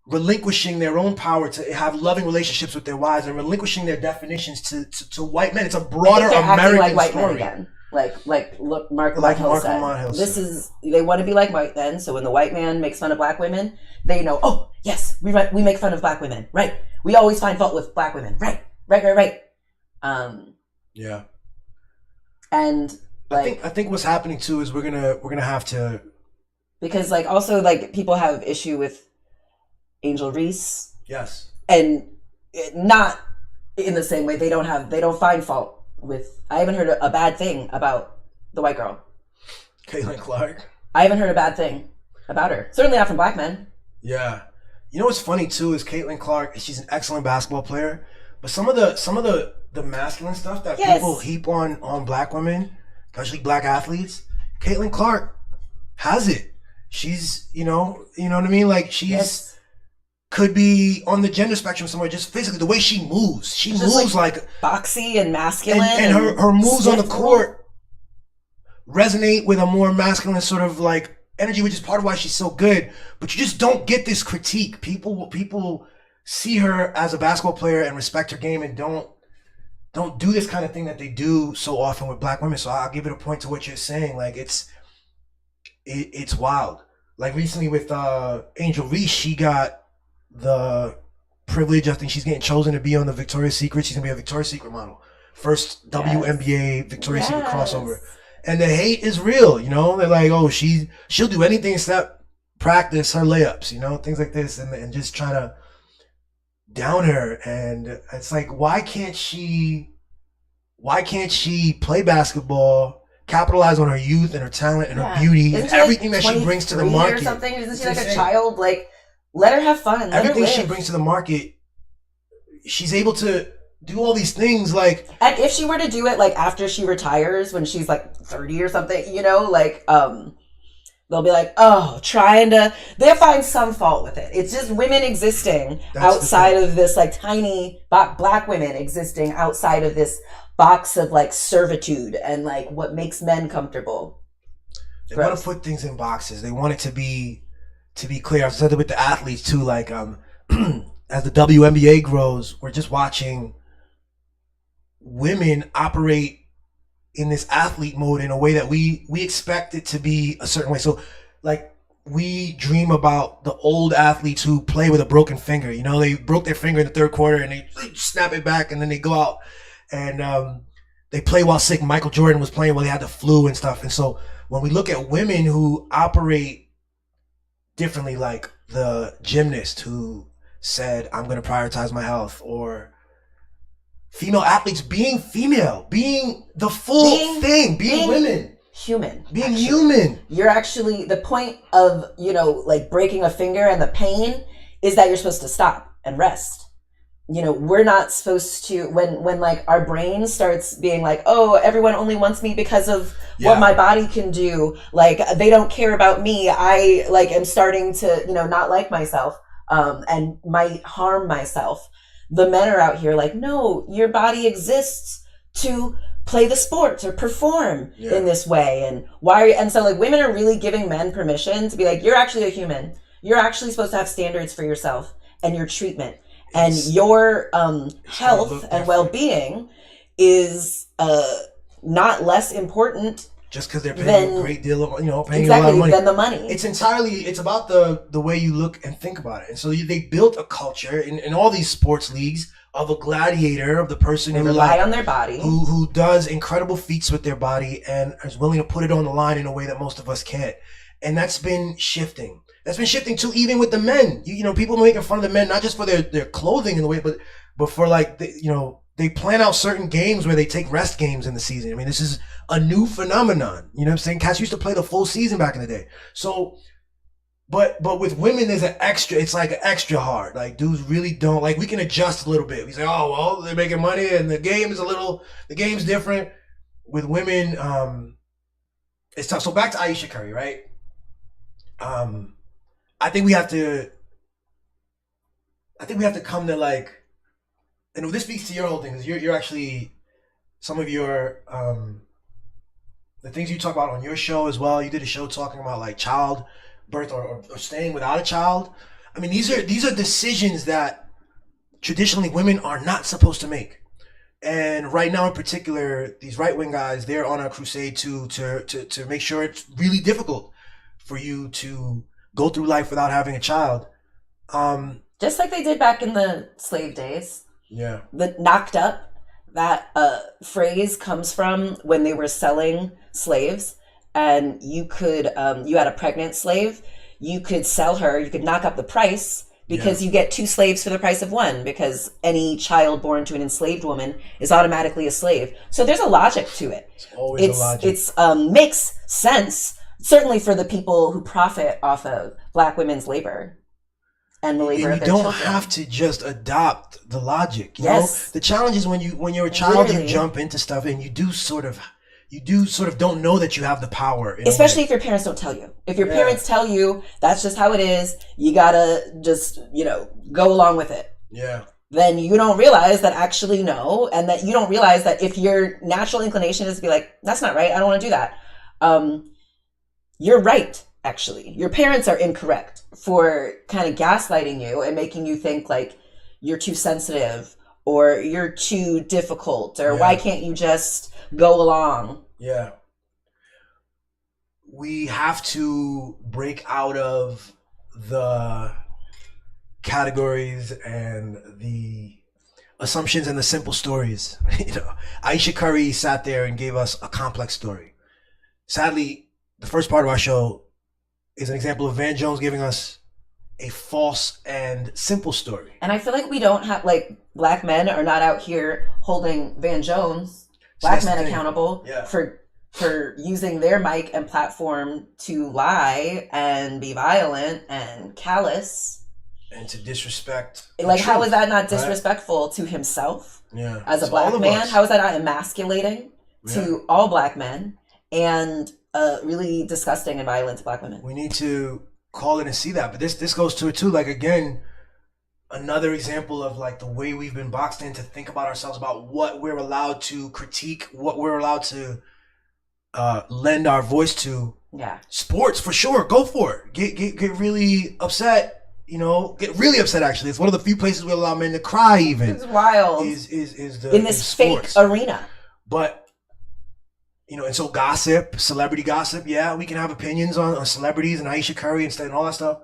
relinquishing their own power to have loving relationships with their wives and relinquishing their definitions to white men. It's a broader American like white story. Men again. Like look, Mark Hill said. They want to be like white men. So when the white man makes fun of black women, they know, oh yes, we make fun of black women, right? We always find fault with black women, right? Yeah. And like, I think what's happening too is we're gonna have to, because like also like people have issue with Angel Reese. Yes. And not in the same way. They don't find fault with. I haven't heard a bad thing about the white girl, Caitlin Clark. I haven't heard a bad thing about her. Certainly not from black men. Yeah. You know what's funny too is Caitlin Clark. She's an excellent basketball player, but some of the masculine stuff that people heap on black women, especially black athletes, Caitlin Clark has it. She's you know what I mean. Like she's. Could be on the gender spectrum somewhere, just physically, the way she moves. She moves like boxy and masculine. And her moves on the court resonate with a more masculine sort of like energy, which is part of why she's so good. But you just don't get this critique. People see her as a basketball player and respect her game and don't do this kind of thing that they do so often with black women. So I'll give it a point to what you're saying. Like it's wild. Like recently with Angel Reese, she got the privilege. I think she's getting chosen to be on the Victoria's Secret. She's gonna be a Victoria's Secret model. First WNBA Victoria's Secret crossover. And the hate is real, They're like, oh, she'll do anything except practice her layups, things like this, and just trying to down her. And it's like, why can't she play basketball, capitalize on her youth and her talent and her beauty and everything that she brings to the market? Or something? Isn't she like a child? Like, let her have fun. Everything she brings to the market, she's able to do all these things, like, and if she were to do it like after she retires when she's like 30 or something, you know, like they'll be like, oh, they'll find some fault with it. It's just women existing outside of this, like, tiny black women existing outside of this box of like servitude and like what makes men comfortable. They want to put things in boxes. They want it to be clear. I've said it with the athletes too, like as the WNBA grows, we're just watching women operate in this athlete mode in a way that we expect it to be a certain way. So, like, we dream about the old athletes who play with a broken finger. You know, they broke their finger in the third quarter and they snap it back and then they go out and they play while sick. Michael Jordan was playing while he had the flu and stuff. And so when we look at women who operate differently, like the gymnast who said, I'm going to prioritize my health, or female athletes being female, being the full thing, being women. Human. Being human. You're actually, the point of, you know, like breaking a finger and the pain is that you're supposed to stop and rest. You know, we're not supposed to, when like our brain starts being like, oh, everyone only wants me because of what my body can do. Like, they don't care about me. I like am starting to, you know, not like myself, and might harm myself. The men are out here like, no, your body exists to play the sports or perform in this way. And so like women are really giving men permission to be like, you're actually a human. You're actually supposed to have standards for yourself and your treatment. And your health and well-being is not less important. Just because they're paying a great deal of, paying a lot of money. Than the money. It's about the way you look and think about it. And so they built a culture in all these sports leagues of a gladiator, of the person who rely on their body, who does incredible feats with their body and is willing to put it on the line in a way that most of us can't. And that's been shifting. That's been shifting too, even with the men. People making fun of the men, not just for their clothing in the way, but for like, they plan out certain games where they take rest games in the season. I mean, this is a new phenomenon. You know what I'm saying? Cats used to play the full season back in the day. So, but with women, it's like extra hard. Like, dudes really don't, like, we can adjust a little bit. We say, oh, well, they're making money and the game's different. With women, it's tough. So back to Ayesha Curry, right? I think we have to come to like, and this speaks to your whole thing, because you're actually, some of your the things you talk about on your show as well. You did a show talking about like child birth or staying without a child. I mean, these are decisions that traditionally women are not supposed to make. And right now in particular, these right-wing guys, they're on a crusade to make sure it's really difficult for you to go through life without having a child. Just like they did back in the slave days. Yeah. The knocked up, that phrase comes from when they were selling slaves, and you could, you had a pregnant slave, you could sell her, you could knock up the price because you get 2 slaves for the price of 1, because any child born to an enslaved woman is automatically a slave. So there's a logic to it. It's always a logic. It's makes sense, certainly for the people who profit off of Black women's labor and the labor of their children. You don't have to just adopt the logic. You know? The challenge is when you're a child, you jump into stuff and you do sort of don't know that you have the power. Especially if your parents don't tell you. If your parents tell you that's just how it is, you gotta just, go along with it. Yeah. Then you don't realize that actually no, and that you don't realize that if your natural inclination is to be like, that's not right, I don't want to do that. You're right, actually. Your parents are incorrect for kind of gaslighting you and making you think like you're too sensitive or you're too difficult or why can't you just go along? Yeah. We have to break out of the categories and the assumptions and the simple stories. Ayesha Curry sat there and gave us a complex story. Sadly, the first part of our show is an example of Van Jones giving us a false and simple story. And I feel like we don't have, like, Black men are not out here holding Van Jones, Black men accountable for using their mic and platform to lie and be violent and callous. and to disrespect. Like, how truth, is that not right? disrespectful to himself? Yeah. As a To all black of man, us. how is that not emasculating to Yeah. all black men and really disgusting and violent to black women? We need to call it and see that. But this goes to it too. Like, again, another example of like the way we've been boxed in to think about ourselves, about what we're allowed to critique, what we're allowed to lend our voice to. Yeah. Sports, for sure. Go for it. Get really upset. You know, get really upset. Actually, it's one of the few places we allow men to cry. Even It's wild. Is in this fake arena. But you know, and so gossip, celebrity gossip. Yeah, we can have opinions on celebrities and Aisha Curry and all that stuff.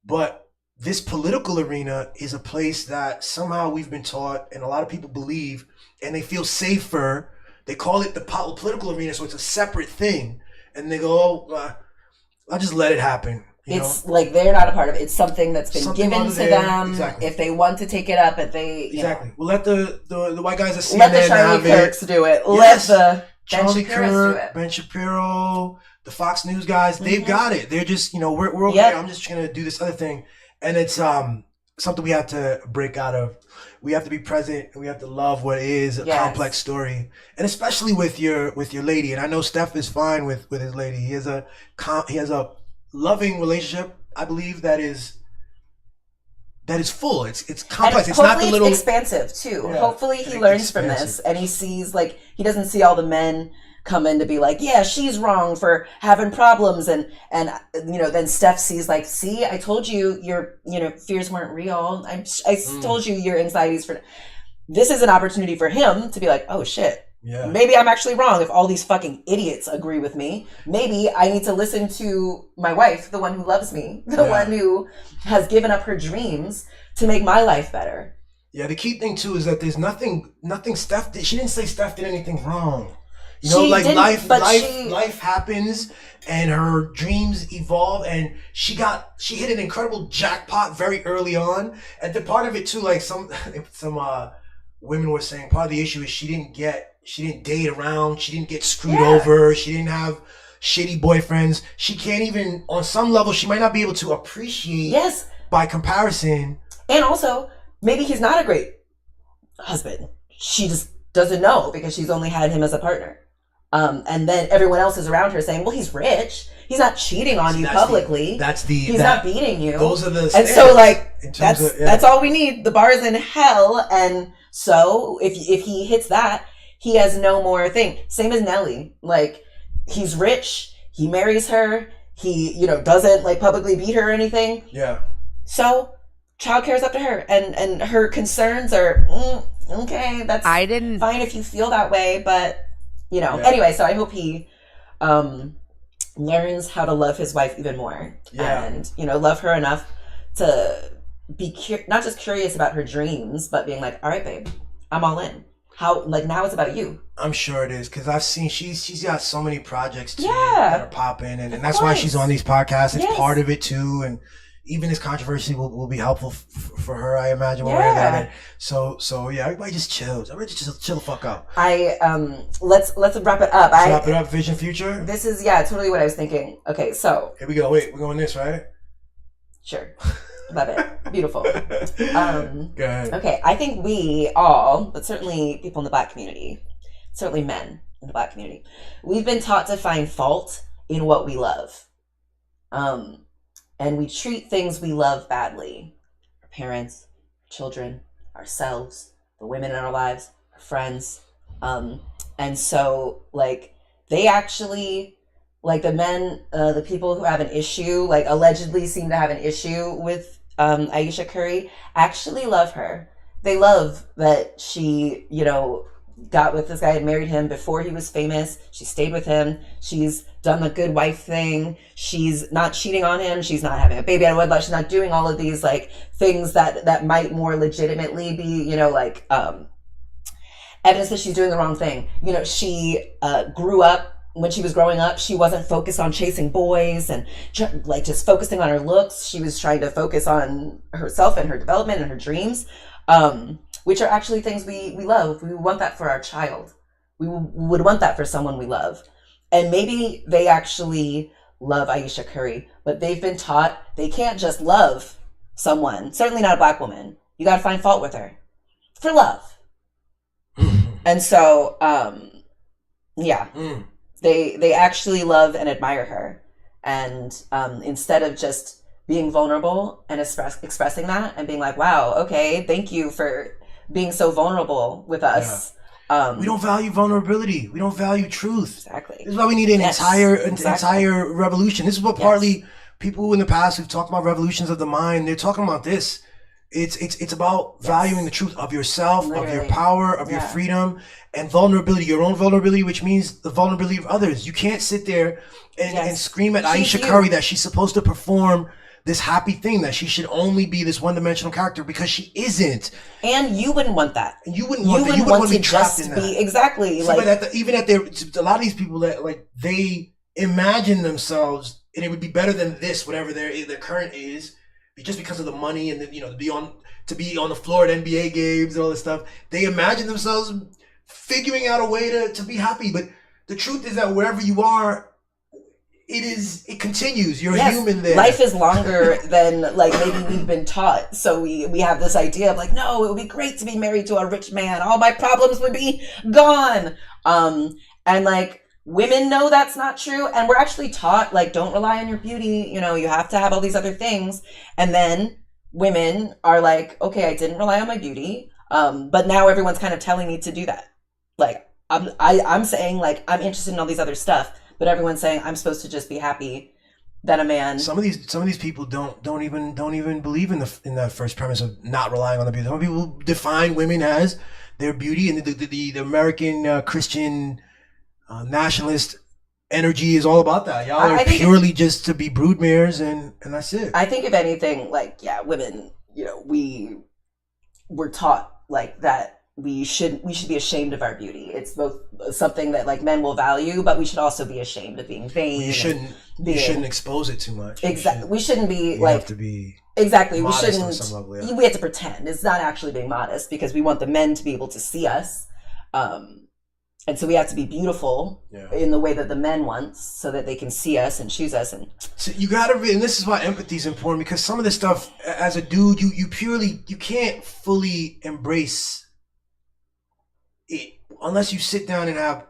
But this political arena is a place that somehow we've been taught, and a lot of people believe, and they feel safer. They call it the political arena, so it's a separate thing. And they go, oh, I'll just let it happen. It's like they're not a part of it. It's something that's been given to them. Exactly. If they want to take it up, if they exactly. We'll let the white guys at CNN let the Charlie Kirks do it. Yes. Let the Charlie Ben Shapiro do Kirk, it. Ben Shapiro, the Fox News guys, they've got it. They're just, we're okay. Yep. I'm just trying to do this other thing. And it's something we have to break out of. We have to be present, and we have to love what is a complex story, and especially with your lady. And I know Steph is fine with his lady. He has a loving relationship, I believe, that is full. It's complex. And it's not the little expansive too. Yeah, hopefully he learns from this, and he sees, like, he doesn't see all the men come in to be like, yeah, she's wrong for having problems, and then Steph sees, like, see, I told you your fears weren't real. I told you your anxieties for. This is an opportunity for him to be like, oh shit. Yeah. Maybe I'm actually wrong if all these fucking idiots agree with me. Maybe I need to listen to my wife, the one who loves me, the one who has given up her dreams to make my life better. Yeah, the key thing too is that there's nothing Steph did. She didn't say Steph did anything wrong. Life happens, and her dreams evolve, and she hit an incredible jackpot very early on. And the part of it too, like some women were saying, part of the issue is she didn't date around, she didn't get screwed over, she didn't have shitty boyfriends. She can't even, on some level, she might not be able to appreciate by comparison. And also, maybe he's not a great husband. She just doesn't know because she's only had him as a partner. And then everyone else is around her saying, well, he's rich. He's not cheating on you publicly. He's not beating you. Those are the standards. And so, like, that's all we need. The bar is in hell. And so if he hits that, he has no more thing. Same as Nelly. Like, he's rich. He marries her. He, doesn't, like, publicly beat her or anything. Yeah. So childcare is up to her. And her concerns are, okay, that's fine if you feel that way, but... Anyway, so I hope he learns how to love his wife even more and, love her enough to be not just curious about her dreams, but being like, all right, babe, I'm all in. How, like, now it's about you. I'm sure it is, because I've seen she's got so many projects too that are popping, and that's why she's on these podcasts. It's part of it too, and even this controversy will be helpful for her, I imagine. So yeah, everybody just chill. Everybody just chill the fuck out. Let's wrap it up. Wrap it up. Vision future. This is totally what I was thinking. Okay, so here we go. Wait, we're going this, right? Sure. Love it. Beautiful. Go ahead. Okay, I think we all, but certainly people in the Black community, certainly men in the Black community, we've been taught to find fault in what we love. And we treat things we love badly. Our parents, children, ourselves, the women in our lives, our friends. And so, like, they actually, like, the men, the people who have an issue, like, allegedly seem to have an issue with Aisha Curry, actually love her. They love that she, got with this guy and married him before he was famous. She stayed with him. She's done the good wife thing. She's not cheating on him. She's not having a baby out of wedlock. She's not doing all of these, like, things that might more legitimately be, evidence that she's doing the wrong thing. She grew up, when she was growing up, she wasn't focused on chasing boys and just focusing on her looks. She was trying to focus on herself and her development and her dreams. Which are actually things we love. We want that for our child. We would want that for someone we love. And maybe they actually love Aisha Curry, but they've been taught they can't just love someone, certainly not a black woman, you got to find fault with her for love. And so, they actually love and admire her. And instead of just being vulnerable and expressing that and being like, wow, okay, thank you for being so vulnerable with us. We don't value vulnerability. We don't value truth. Exactly. This is why we need an entire revolution. This is what partly people in the past who've talked about revolutions of the mind, they're talking about this. It's about valuing the truth of yourself, of your power, of your freedom, and vulnerability, your own vulnerability, which means the vulnerability of others. You can't sit there and scream at Aisha Curry that she's supposed to perform this happy thing, that she should only be this one-dimensional character, because she isn't. And you wouldn't want that. And you wouldn't want that. You wouldn't want to be trapped in that. Exactly. See, but even at their, a lot of these people that like, they imagine themselves, and it would be better than this, whatever their current is, just because of the money and the, to be on the floor at NBA games and all this stuff. They imagine themselves figuring out a way to be happy. But the truth is that wherever you are, it continues. You're human there. Life is longer than like maybe we've been taught. So we have this idea of like, no, it would be great to be married to a rich man. All my problems would be gone. And like, women know that's not true. And we're actually taught, like, don't rely on your beauty. You have to have all these other things. And then women are like, okay, I didn't rely on my beauty. But now everyone's kind of telling me to do that. Like, I'm saying, like, I'm interested in all these other stuff, but everyone's saying I'm supposed to just be happy that a man. Some of these people don't even believe in that first premise of not relying on the beauty. Some people define women as their beauty, and the American Christian nationalist energy is all about that. Y'all are purely just to be broodmares, and that's it. I think if anything, like, women, we're taught like that we should be ashamed of our beauty. It's both something that like men will value, but we should also be ashamed of being vain. You shouldn't expose it too much. Exactly. We shouldn't be you have to be exactly. We shouldn't. On some level, yeah. We have to pretend. It's not actually being modest because we want the men to be able to see us. And so we have to be beautiful in the way that the men want, so that they can see us and choose us. And so you gotta and this is why empathy is important, because some of this stuff, as a dude, you can't fully embrace it unless you sit down and have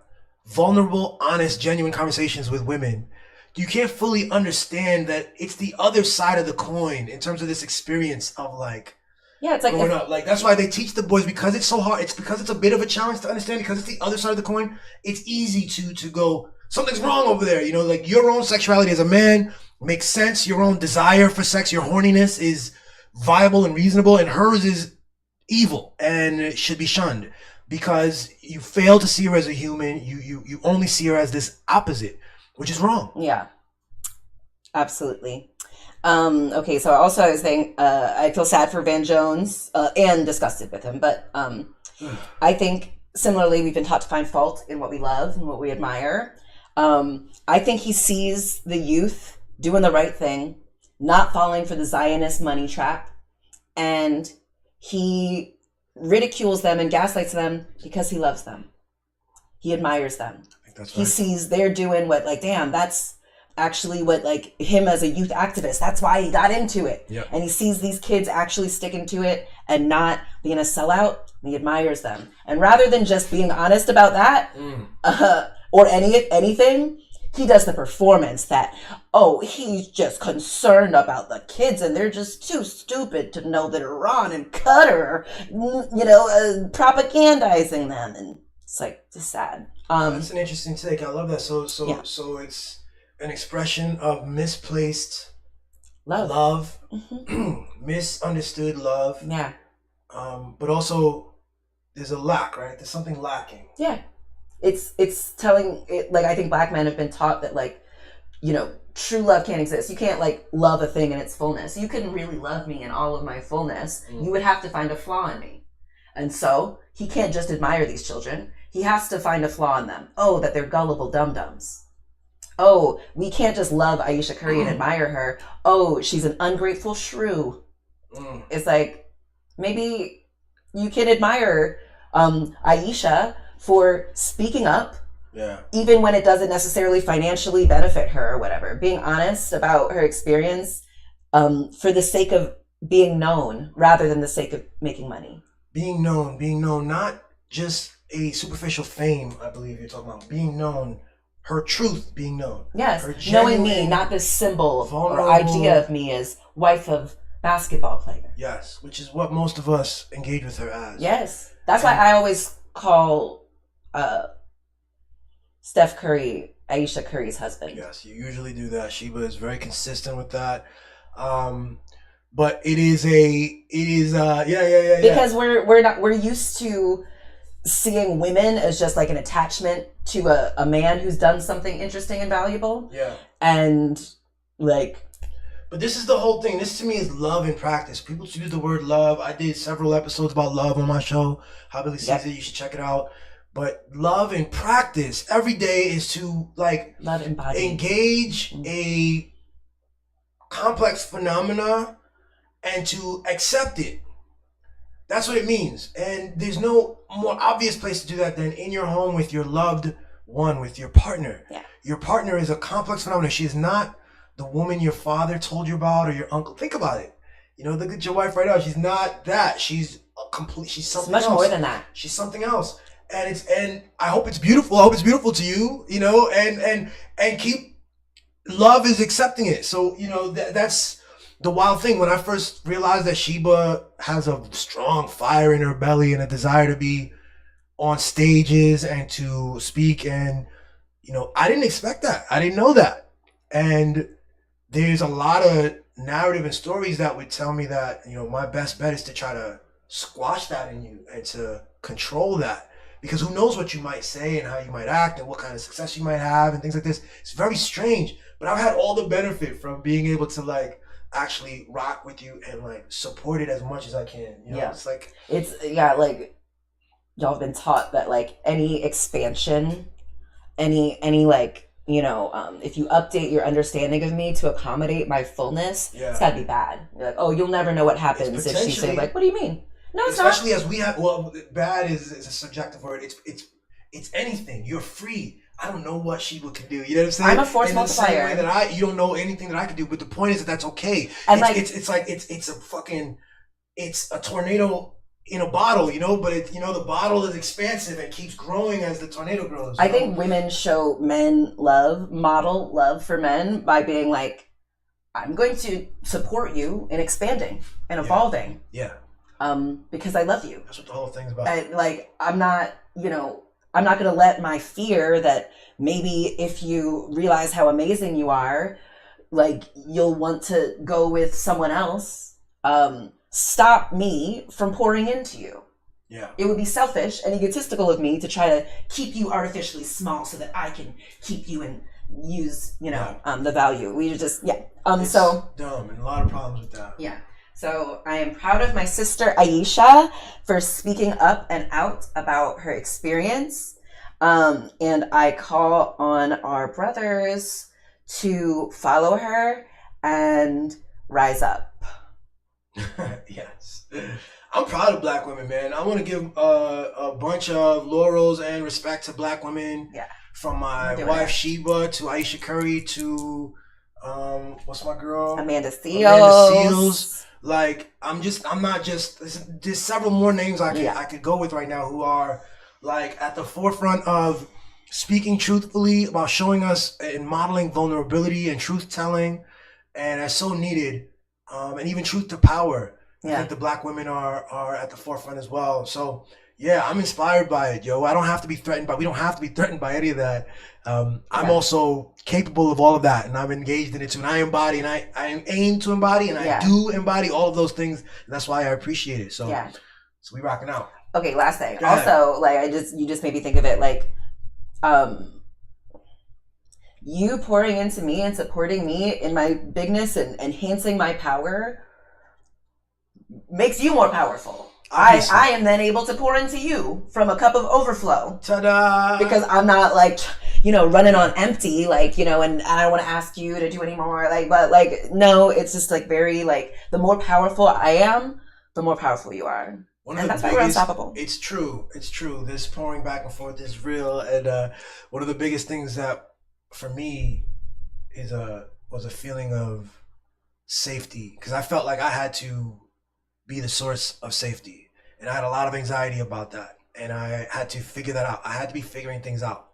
vulnerable, honest, genuine conversations with women. You can't fully understand that it's the other side of the coin in terms of this experience of like. Yeah, it's like growing up. Like, that's why they teach the boys, because it's so hard. It's because it's a bit of a challenge to understand, because it's the other side of the coin. It's easy to go, something's wrong over there. Like your own sexuality as a man makes sense. Your own desire for sex, your horniness is viable and reasonable, and hers is evil and should be shunned, because you fail to see her as a human. You only see her as this opposite, which is wrong. Yeah, absolutely. Okay, so also I was saying, I feel sad for Van Jones, and disgusted with him, but, I think similarly, we've been taught to find fault in what we love and what we admire. I think he sees the youth doing the right thing, not falling for the Zionist money trap, and he ridicules them and gaslights them because he loves them. He admires them. I think that's right. He sees they're doing what, like, damn, that's actually what, like, him as a youth activist, that's why he got into it. Yep. And he sees these kids actually sticking to it and not being a sellout, and he admires them. And rather than just being honest about that, or anything, he does the performance that, he's just concerned about the kids and they're just too stupid to know that Iran and Qatar, propagandizing them. And it's like, just sad. That's an interesting take. I love that. So it's an expression of misplaced love, misunderstood love. Yeah. But also there's a lack, right? There's something lacking. Yeah. It's telling it, like, I think black men have been taught that, like, true love can't exist. You can't, like, love a thing in its fullness. You couldn't really love me in all of my fullness. You would have to find a flaw in me. And so he can't just admire these children. He has to find a flaw in them. That they're gullible dum-dums. We can't just love Aisha Curry and admire her. She's an ungrateful shrew. It's like, maybe you can admire Aisha for speaking up, even when it doesn't necessarily financially benefit her or whatever. Being honest about her experience for the sake of being known rather than the sake of making money. Being known, not just a superficial fame, I believe you're talking about. Being known, her truth being known. Yes, her knowing me, not this symbol or idea of me as wife of basketball player. Yes, which is what most of us engage with her as. Yes, that's why I always call Steph Curry Ayesha Curry's husband. Yes, you usually do that. Sheba is very consistent with that. But it is yeah. Because we're used to seeing women as just like an attachment to a man who's done something interesting and valuable. Yeah. And like, but this is the whole thing. This to me is love in practice. People use the word love. I did several episodes about love on my show. How Billy sees it. You should check it out. But love in practice every day is to like love embodied. Engage a complex phenomena and to accept it. That's what it means. And there's no more obvious place to do that than in your home with your loved one, with your partner. Yeah. Your partner is a complex phenomenon. She is not the woman your father told you about or your uncle. Think about it. You know, look at your wife right now. She's not that. She's she's something else. It's much more than that. She's something else. And I hope it's beautiful. I hope it's beautiful to you, you know, and keep love is accepting it. So, you know, that's the wild thing. When I first realized that Sheba has a strong fire in her belly and a desire to be on stages and to speak, and, you know, I didn't expect that. I didn't know that. And there's a lot of narrative and stories that would tell me that, you know, my best bet is to try to squash that in you and to control that. Because who knows what you might say and how you might act and what kind of success you might have and things like this. It's very strange. But I've had all the benefit from being able to like actually rock with you and like support it as much as I can. You know, yeah. It's like like y'all have been taught that like any expansion, any like, you know, if you update your understanding of me to accommodate my fullness, it's gotta be bad. You're like, oh, you'll never know what happens if she say like, what do you mean? No, it's especially not. As we have, well, bad is a subjective word. It's anything. You're free. I don't know what Sheba can do. You know what I'm saying? I'm a force multiplier. In the same way that you don't know anything that I can do. But the point is that that's okay. And it's a tornado in a bottle, you know. But the bottle is expansive and keeps growing as the tornado grows. I think women show men love, model love for men by being like, I'm going to support you in expanding and evolving. Yeah. Because I love you. That's what the whole thing's about. I'm not going to let my fear that maybe if you realize how amazing you are, like you'll want to go with someone else, stop me from pouring into you. Yeah. It would be selfish and egotistical of me to try to keep you artificially small so that I can keep you and use, the value. We just, it's so dumb and a lot of problems with that. Yeah. So I am proud of my sister Ayesha for speaking up and out about her experience. And I call on our brothers to follow her and rise up. Yes. I'm proud of Black women, man. I want to give a bunch of laurels and respect to Black women. Yeah. From my wife Sheba to Ayesha Curry to what's my girl? Amanda Seals. Like there's several more names I could go with right now who are like at the forefront of speaking truthfully about showing us and modeling vulnerability and truth telling, and that's so needed. And even truth to power. I think the Black women are at the forefront as well. So yeah, I'm inspired by it, yo. We don't have to be threatened by any of that. I'm also capable of all of that, and I'm engaged in it too. And I embody, and I aim to embody, and I do embody all of those things. And that's why I appreciate it. So, so we rocking out. Okay, last thing. Also, like you just made me think of it, like, you pouring into me and supporting me in my bigness and enhancing my power makes you more powerful. I am then able to pour into you from a cup of overflow. Ta-da! Because I'm not like, running on empty, like, and I don't want to ask you to do any more. Like, but like, no, it's just like very like, the more powerful I am, the more powerful you are. And that's why we're unstoppable. It's true. It's true. This pouring back and forth is real. And one of the biggest things that for me was a feeling of safety, because I felt like I had to be the source of safety, and I had a lot of anxiety about that, and I had to figure that out. I had to be figuring things out,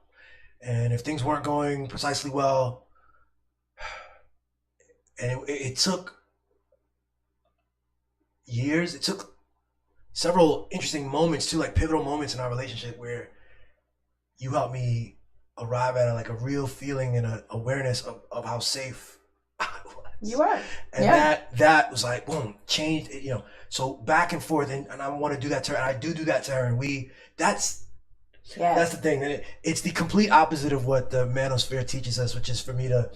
and if things weren't going precisely well, and it took years, it took several interesting moments too, like pivotal moments in our relationship where you helped me arrive at like a real feeling and a awareness of how safe I was. You are. And that was like, boom, changed, you know. So back and forth, and I want to do that to her, and I do that to her, and that's the thing. And it's the complete opposite of what the manosphere teaches us, which is for me to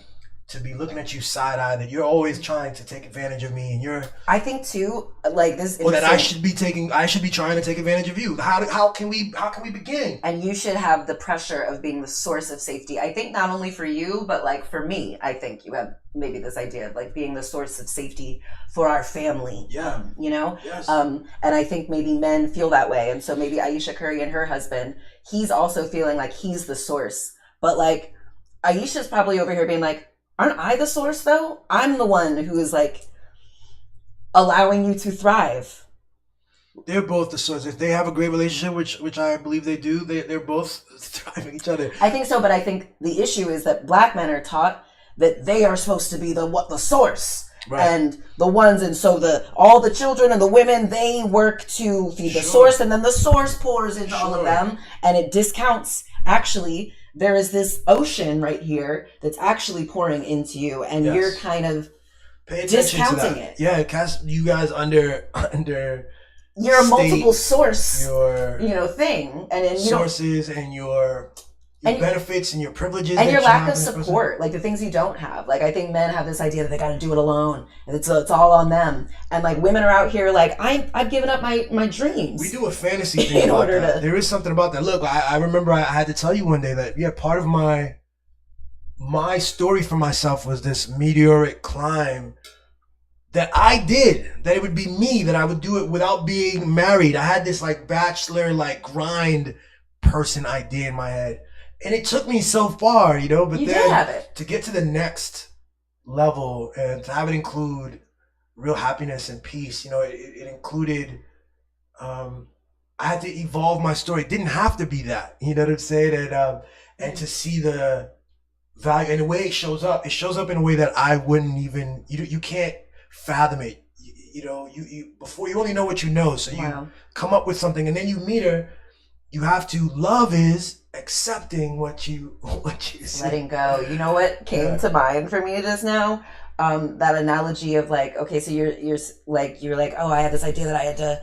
be looking at you side-eye, that you're always trying to take advantage of me, and you're... I think too, like this... Or that I should be trying to take advantage of you. How can we begin? And you should have the pressure of being the source of safety. I think not only for you, but like for me, I think you have maybe this idea of like being the source of safety for our family. Yeah. You know? Yes. And I think maybe men feel that way. And so maybe Aisha Curry and her husband, he's also feeling like he's the source. But like, Aisha's probably over here being like, aren't I the source though? I'm the one who is like allowing you to thrive. They're both the source. If they have a great relationship, which I believe they do, they're both thriving each other. I think so, but I think the issue is that black men are taught that they are supposed to be the source. Right. And the ones, and so all the children and the women, they work to feed the source, and then the source pours into all of them, and it discounts actually. There is this ocean right here that's actually pouring into you, and you're kind of discounting it. Yeah, it casts you guys under. You're a multiple source, thing, and then sources and your benefits and your privileges and your lack of support, like the things you don't have. Like I think men have this idea that they got to do it alone, and it's all on them. And like women are out here like I've given up my dreams. We do a fantasy thing about that. There is something about that. Look, I remember I had to tell you one day that part of my story for myself was this meteoric climb that I did, that it would be me, that I would do it without being married. I had this like bachelor like grind person idea in my head. And it took me so far, but then to get to the next level and to have it include real happiness and peace, it included, I had to evolve my story. It didn't have to be that, you know what I'm saying? And to see the value and the way it shows up in a way that I wouldn't even, you can't fathom it. You before you only know what you know. So you come up with something and then you meet her. You have to, love is accepting what you see. Letting go. You know what came to mind for me just now? That analogy of like, okay, so you're like, oh, I had this idea that I had to,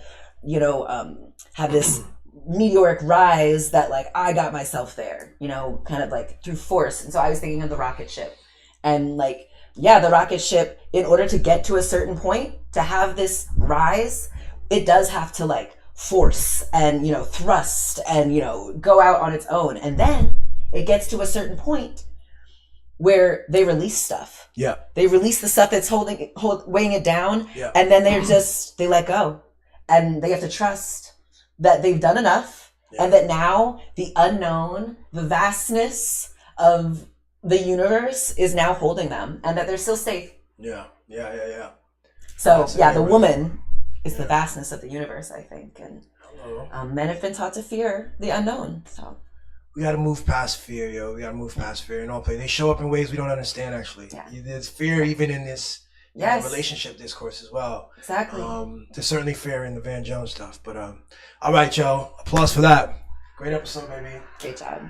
have this meteoric rise that like I got myself there, kind of like through force. And so I was thinking of the rocket ship, and like, the rocket ship, in order to get to a certain point, to have this rise, it does have to like force and thrust and go out on its own, and then it gets to a certain point where they release stuff. They release the stuff that's weighing it down, and then they let go, and they have to trust that they've done enough, and that now the unknown, the vastness of the universe is now holding them, and that they're still safe. So the woman is the vastness of the universe, I think, and men have been taught to fear the unknown. So we got to move past fear, yo. We got to move past fear in all play. They show up in ways we don't understand. Actually, there's fear even in this relationship discourse as well. Exactly. There's certainly fear in the Van Jones stuff, but all right, yo. Applause for that. Great episode, baby. Great job.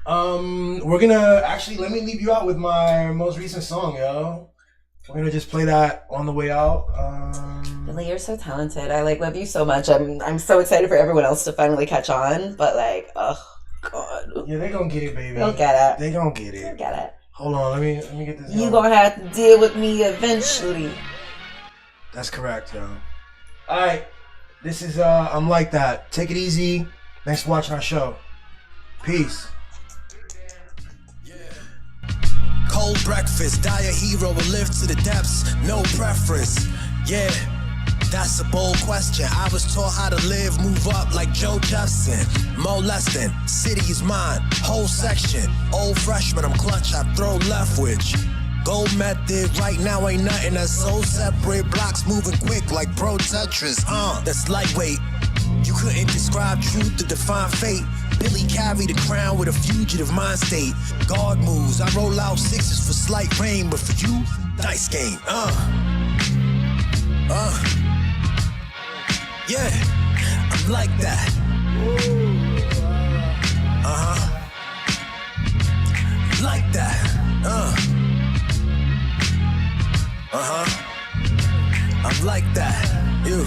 We're gonna actually let me leave you out with my most recent song, yo. We're gonna just play that on the way out. Billy, you're so talented. I love you so much. I'm so excited for everyone else to finally catch on. But like, oh god. Yeah, they gonna get it, baby. They'll get it. They gonna get it. They'll get it. Hold on, let me get this. You gonna have to deal with me eventually. That's correct, yo. All right, this is I'm Like That. Take it easy. Thanks for watching our show. Peace. Cold breakfast, die a hero will live to the depths, no preference. Yeah, that's a bold question. I was taught how to live, move up like Joe Jefferson. Molesting, city's mine, whole section. Old freshman, I'm clutch, I throw left which. Gold method, right now ain't nothing that's so separate. Blocks moving quick like Pro Tetris. That's lightweight. You couldn't describe truth to define fate. Billy carried the crown with a fugitive mind state. Guard moves, I roll out sixes for slight rain, but for you, dice game. Yeah, I'm like that. Like that. I'm like that. You.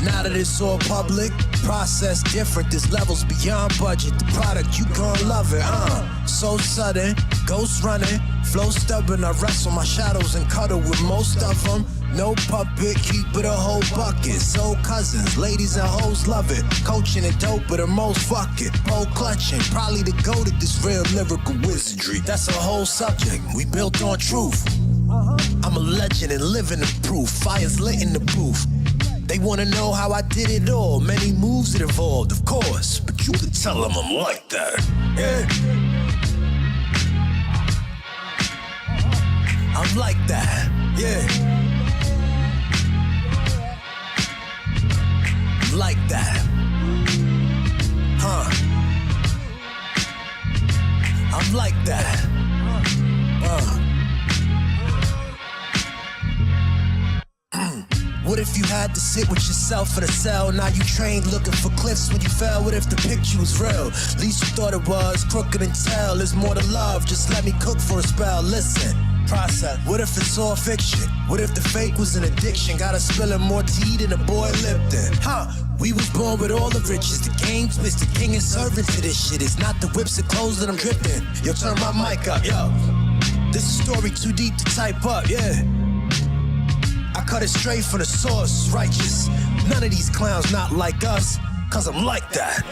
Now that it's all public, process different. There's levels beyond budget. The product, you gon' love it, So sudden, ghost running, flow stubborn. I wrestle my shadows and cuddle with most of them. No puppet, keep it a whole bucket. Soul cousins, ladies and hoes love it. Coaching and dope, but the most fuck it. Pole clutching, probably the goat of this real lyrical wizardry. That's a whole subject, we built on truth. I'm a legend and living the proof. Fire's lit in the booth. They wanna know how I did it all. Many moves it evolved, of course. But you can tell them I'm like that. Yeah. I'm like that. Yeah. I'm like that. I'm like that. What if you had to sit with yourself in a cell? Now you trained looking for cliffs when you fell. What if the picture was real? At least you thought it was. Crooked and tell, there's more to love. Just let me cook for a spell. Listen, process. What if it's all fiction? What if the fake was an addiction? Got us spilling more tea than a boy Lipton. We was born with all the riches. The game twisted, king and servant to this shit. It's not the whips and clothes that I'm drifting. Yo, turn my mic up, yo. This is a story too deep to type up, yeah. I cut it straight from the source, righteous. None of these clowns not like us, cause I'm like that.